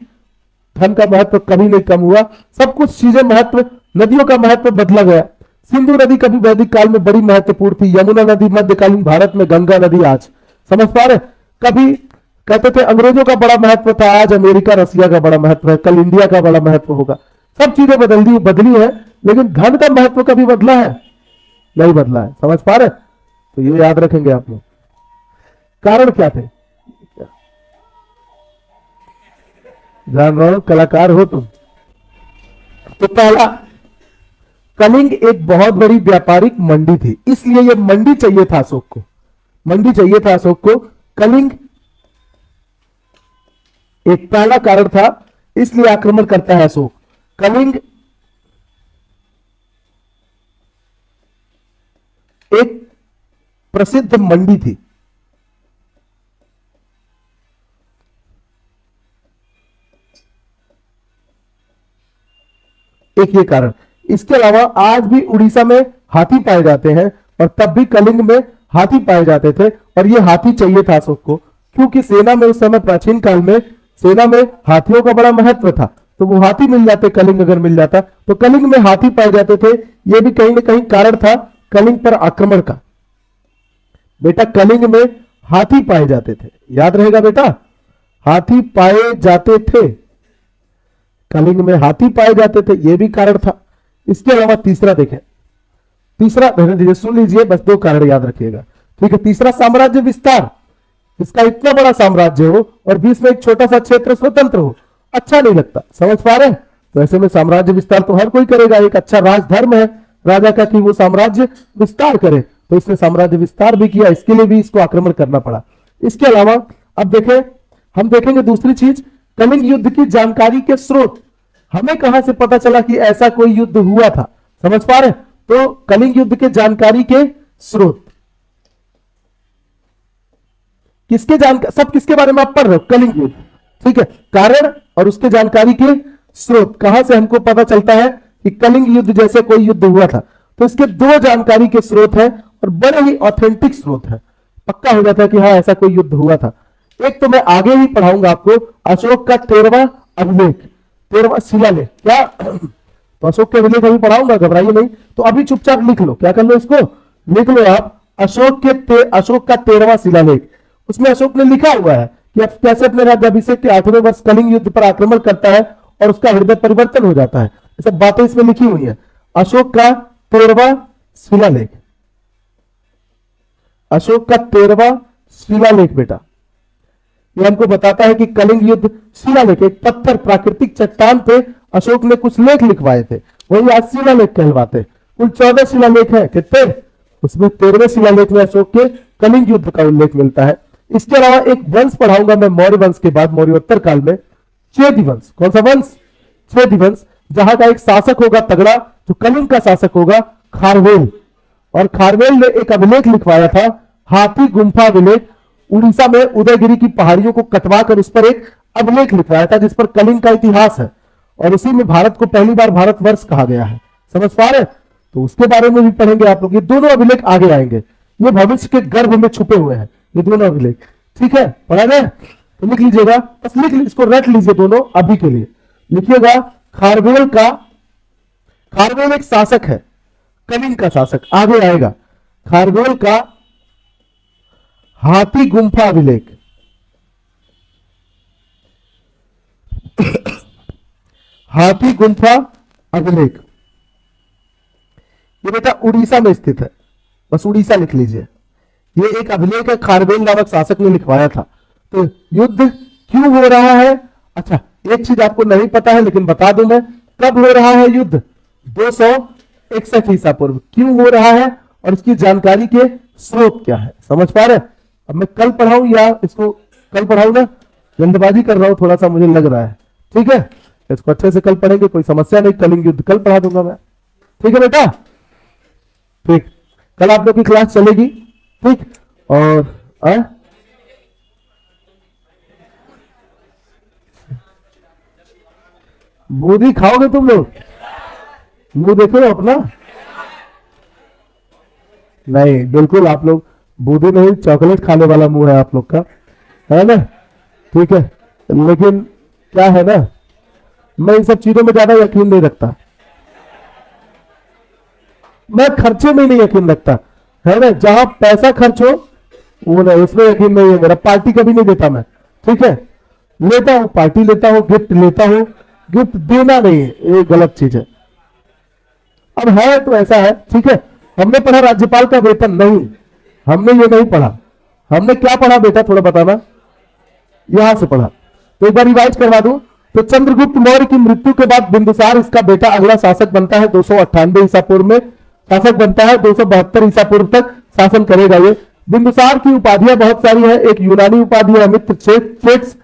धन का महत्व कभी नहीं कम हुआ, सब कुछ चीजें महत्व, नदियों का महत्व बदला गया। सिंधु नदी कभी वैदिक काल में बड़ी महत्वपूर्ण थी, यमुना नदी मध्यकालीन भारत में, गंगा नदी आज, समझ पा रहे? कभी कहते थे अंग्रेजों का बड़ा महत्व था, आज अमेरिका रसिया का बड़ा महत्व है, कल इंडिया का बड़ा महत्व होगा। सब चीजें बदली है, लेकिन धन का महत्व कभी बदला है? नहीं बदला है, समझ पा रहे? तो ये याद रखेंगे आप लोग। कारण क्या थे? जान रहे हो, कलाकार हो तुम। तो पहला, कलिंग एक बहुत बड़ी व्यापारिक मंडी थी, इसलिए ये मंडी चाहिए था अशोक को, मंडी चाहिए था अशोक को। कलिंग एक पहला कारण था, इसलिए आक्रमण करता है अशोक। कलिंग एक प्रसिद्ध मंडी थी, एक ये कारण। इसके अलावा आज भी उड़ीसा में हाथी पाए जाते हैं, और तब भी कलिंग में हाथी पाए जाते थे, और ये हाथी चाहिए था अशोक को, क्योंकि सेना में उस समय प्राचीन काल में सेना में हाथियों का बड़ा महत्व था। तो वो हाथी मिल जाते, कलिंग अगर मिल जाता तो कलिंग में हाथी पाए जाते थे। ये भी कहीं ना कहीं कारण था कलिंग पर आक्रमण का। बेटा, कलिंग में हाथी पाए जाते थे, याद रहेगा बेटा, हाथी पाए जाते थे, कलिंग में हाथी पाए जाते थे, यह भी कारण था। इसके अलावा तीसरा देखें, तीसरा सुन लीजिए, बस दो कारण याद रखिएगा, ठीक है। तीसरा, साम्राज्य विस्तार। इसका इतना बड़ा साम्राज्य हो और बीच में एक छोटा सा क्षेत्र स्वतंत्र हो, अच्छा नहीं लगता, समझ पा रहे हैं? तो ऐसे में साम्राज्य विस्तार तो हर कोई करेगा, एक अच्छा राजधर्म है राजा का कि वो साम्राज्य विस्तार करे, तो इसने साम्राज्य विस्तार भी किया, इसके लिए भी इसको आक्रमण करना पड़ा। इसके अलावा अब देखें, हम देखेंगे दूसरी चीज, कलिंग युद्ध की जानकारी के स्रोत। हमें कहां से पता चला कि ऐसा कोई युद्ध हुआ था, समझ पा रहे? तो कलिंग युद्ध के जानकारी के स्रोत किसके सब किसके बारे में आप पढ़ रहे हो? कलिंग युद्ध, ठीक है। कारण और उसके जानकारी के स्रोत, कहां से हमको पता चलता है कि कलिंग युद्ध जैसे कोई युद्ध हुआ था? तो इसके दो जानकारी के स्रोत हैं, और बड़े ही ऑथेंटिक स्रोत है, पक्का हो जाता है कि हाँ ऐसा कोई युद्ध हुआ था। एक तो मैं आगे ही पढ़ाऊंगा आपको, अशोक का 13वां अभिलेख, 13वां शिलालेख। क्या? तो अशोक के अभिलेख अभी पढ़ाऊंगा, घबराइए नहीं। तो अभी चुपचाप लिख लो, क्या कर लो, इसको लिख लो आप, अशोक का 13वां शिलालेख। उसमें अशोक ने लिखा हुआ है कि अब कैसे अपने राज्याभिषेक के 8वें वर्ष कलिंग युद्ध पर आक्रमण करता है और उसका हृदय परिवर्तन हो जाता है। ये सब बातें इसमें लिखी हुई है। अशोक का 13वां शिलालेख, अशोक का 13वां शिलालेख बेटा, ये हमको बताता है कि कलिंग युद्ध, शिलालेख एक पत्थर, प्राकृतिक चट्टान पे अशोक ने कुछ लेख लिखवाए थे, वही आज शिलालेख कहलवाते। कुल 14 शिलालेख है, कितने? उसमें 13वें शिलालेख में अशोक के कलिंग युद्ध का उल्लेख मिलता है। इसके अलावा एक वंश पढ़ाऊंगा मैं मौर्य वंश के बाद, मौर्योत्तर काल में, चेदि वंश। कौन सा वंश? चेदि वंश, जहां का एक शासक होगा तगड़ा, जो कलिंग का शासक होगा, खारवेल। और खारवेल ने एक अभिलेख लिखवाया था, हाथी गुम्फा अभिलेख। उड़ीसा में उदयगिरी की पहाड़ियों को कटवाकर उस पर एक अभिलेख लिखवाया था जिस पर कलिंग का इतिहास है, और उसी में भारत को पहली बार भारतवर्ष कहा गया है। समझ पा रहे हैं? तो उसके बारे में भी पढ़ेंगे आप लोग। ये दोनों अभिलेख आगे आएंगे, ये भविष्य के गर्भ में छुपे हुए हैं ये दोनों अभिलेख। ठीक है, पढ़ा गया? तो लिख लीजिएगा, बस लिख लीजिए, इसको रट लीजिए दोनों अभी के लिए। लिखिएगा खारवेल एक शासक है, कलिंग का शासक, आगे आएगा। खारवेल का हाथी गुम्फा अभिलेख हाथी गुम्फा अभिलेख, ये बेटा उड़ीसा में स्थित है, बस उड़ीसा लिख लीजिए। ये एक अभिलेख है, खारवेल नामक शासक ने लिखवाया था। तो युद्ध क्यों हो रहा है? अच्छा, एक चीज आपको नहीं पता है लेकिन बता दूं मैं, कब हो रहा है युद्ध? 261 ईसा पूर्व। क्यों हो रहा है और इसकी जानकारी के स्रोत क्या है, समझ पा रहे? अब मैं कल पढ़ाऊं या इसको कल पढ़ाऊं ना, जल्दबाजी कर रहा हूं थोड़ा सा, मुझे लग रहा है। ठीक है, इसको अच्छे से कल पढ़ेंगे, कोई समस्या नहीं, कलिंग युद्ध कल पढ़ा दूंगा मैं। ठीक है बेटा, ठीक, कल आप लोग की क्लास चलेगी। ठीक, और बूंदी खाओगे तुम लोग? मुंह देखो अपना, नहीं बिल्कुल आप लोग बूंदी नहीं, चॉकलेट खाने वाला मुंह है आप लोग का, है ना? ठीक है, लेकिन क्या है ना, मैं इन सब चीजों में ज्यादा यकीन नहीं रखता, मैं खर्चे में नहीं यकीन रखता, है ना? जहां पैसा खर्च हो वो नहीं, उसमें यकीन नहीं है मेरा। पार्टी कभी नहीं देता मैं, ठीक है? लेता हूं पार्टी, लेता हूं गिफ्ट, लेता हूं गिफ्ट, देना नहीं है, ये गलत चीज है। अब है तो ऐसा है, ठीक है? हमने पढ़ा राज्यपाल का वेतन? नहीं, हमने ये नहीं पढ़ा। हमने क्या पढ़ा बेटा, थोड़ा बताना। यहां से पढ़ा, तो एक बार रिवाइज करवा दूं। तो चंद्रगुप्त मौर्य की मृत्यु के बाद बिंदुसार इसका बेटा अगला शासक बनता है। 298 ईसा पूर्व में शासक बनता है, 272 ईसा पूर्व तक शासन करेगा ये। बिंदुसार की उपाधियां बहुत सारी है। एक यूनानी उपाधि है अमित्र चेट्स,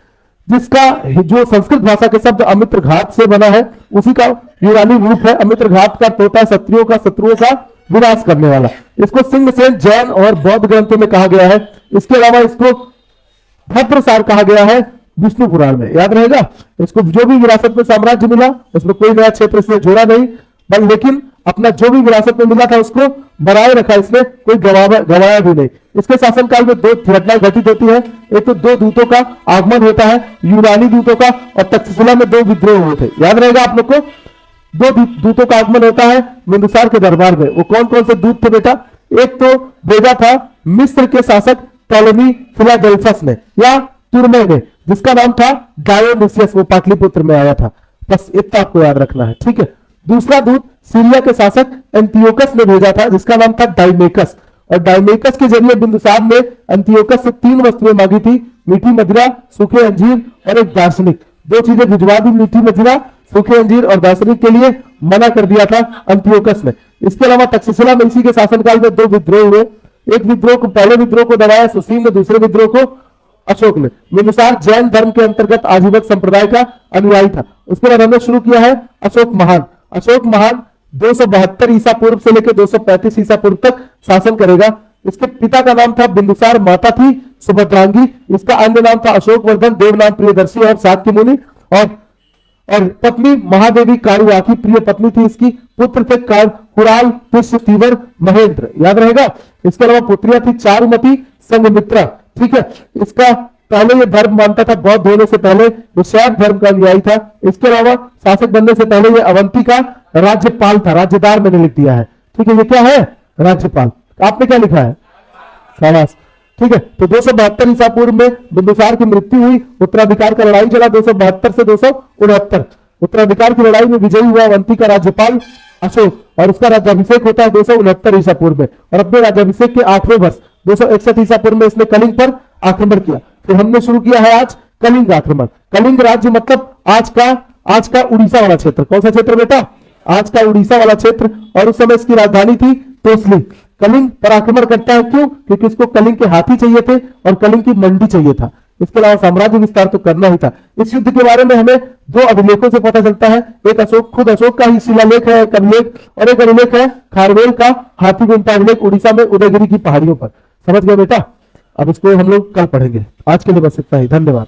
जिसका जो संस्कृत भाषा के शब्द अमित्र घात से बना है, उसी का यूनानी रूप है। अमित्र घात का तोता शत्रुओं का विनाश करने वाला। इसको सिंह सेन जैन और बौद्ध ग्रंथों में कहा गया है। इसके अलावा इसको भद्रसार कहा गया है विष्णु पुराण में, याद रहेगा। इसको जो भी विरासत में साम्राज्य मिला उसमें कोई नया क्षेत्र इसने जोड़ा नहीं, बल लेकिन अपना जो भी विरासत में मिला था उसको बनाए रखा इसने, कोई गवाया भी नहीं। इसके शासनकाल में 2 घटनाएं घटित होती है। एक तो 2 दूतों का आगमन होता है, यूनानी दूतों का, और तक्षशिला में 2 विद्रोह हुए थे, याद रहेगा आप लोग को। 2 दूतों का आगमन होता है बिंदुसार के दरबार में। वो कौन कौन से दूत थे बेटा? एक तो भेजा था मिस्र के शासक टॉलेमी फिलाडेल्फस ने या तुर्मे ने, जिसका नाम था डायोनिसियस, वो पाटलिपुत्र में आया था। बस इतना आपको याद रखना है, ठीक है? दूसरा दूत सीरिया के शासक एंटियोकस ने भेजा था, जिसका नाम था डाइमेकस, और डाइमेकस के जरिए बिंदुसार ने एंटियोकस से 3 वस्तुएं मांगी थी, मीठी मदिरा, सूखे अंजीर और एक दार्शनिक। 2 चीजें भिजवा दी, मीठी मदिरा, सूखे अंजीर और दार्शनिक के लिए मना कर दिया था एंटियोकस ने। इसके अलावा तक्षशिला में इसी के शासनकाल में 2 विद्रोह हुए। एक विद्रोह को, पहले विद्रोह को दबाया सुसीम ने, दूसरे विद्रोह को अशोक ने। बिंदुसार जैन धर्म के अंतर्गत आजीवक संप्रदाय का अनुयायी था। उसके बाद हमने शुरू किया है अशोक महान। अशोक महान 272 ईसा पूर्व से लेकर 235 ईसा पूर्व तक शासन करेगा। इसके पिता का नाम था बिंदुसार, माता थी सुभद्रांगी। इसका अन्य नाम था अशोक वर्धन, देव नाम प्रियदर्शी और सात्य मुनि, और पत्नी महादेवी कारुआकी प्रिय पत्नी थी इसकी। पुत्र थे कुराल, पुष्य, तीवर, महेंद्र, याद रहेगा। इसके अलावा पुत्रियां थी चारुमती, संघमित्रा, ठीक है? इसका पहले ये धर्म मानता था, बौद्ध होने से पहले वो शैव धर्म का अनुयायी था। इसके अलावा शासक बनने से पहले ये अवंती का राज्यपाल था, राज्यदार मैंने लिख दिया है, ठीक है? ये क्या है? राज्यपाल। आपने क्या लिखा है? शाबाश, ठीक है? तो 272 ईसा पूर्व में बिंदुसार की मृत्यु हुई। उत्तराधिकार का लड़ाई चला 272 से 269। उत्तराधिकार की लड़ाई में विजयी हुआ अवंती का राज्यपाल अशोक, और उसका राज्याभिषेक होता है 269 ईसा पूर्व में। और अपने राज्याभिषेक के 8वें वर्ष 261 ईसा पूर्व में इसने कलिंग पर आक्रमण किया। तो हमने शुरू किया है आज कलिंग आक्रमण। कलिंग राज्य मतलब आज का उड़ीसा वाला क्षेत्र। कौन सा क्षेत्र बेटा? आज का उड़ीसा वाला क्षेत्र। और उस समय इसकी राजधानी थी तोसली। कलिंग पर आक्रमण करता है, क्यों? क्योंकि इसको कलिंग के हाथी चाहिए थे और कलिंग की मंडी चाहिए था। इसके अलावा साम्राज्य विस्तार तो करना ही था। इस युद्ध के बारे में हमें 2 अभिलेखों से पता चलता है। एक खुद अशोक का ही शिलालेख है, एक अभिलेख, और एक अभिलेख है खारवेल का हाथी गुम्फा अभिलेख, उड़ीसा में उदयगिरी की पहाड़ियों पर। समझ गए बेटा? अब इसको हम लोग कल पढ़ेंगे। आज के लिए बस इतना ही, धन्यवाद।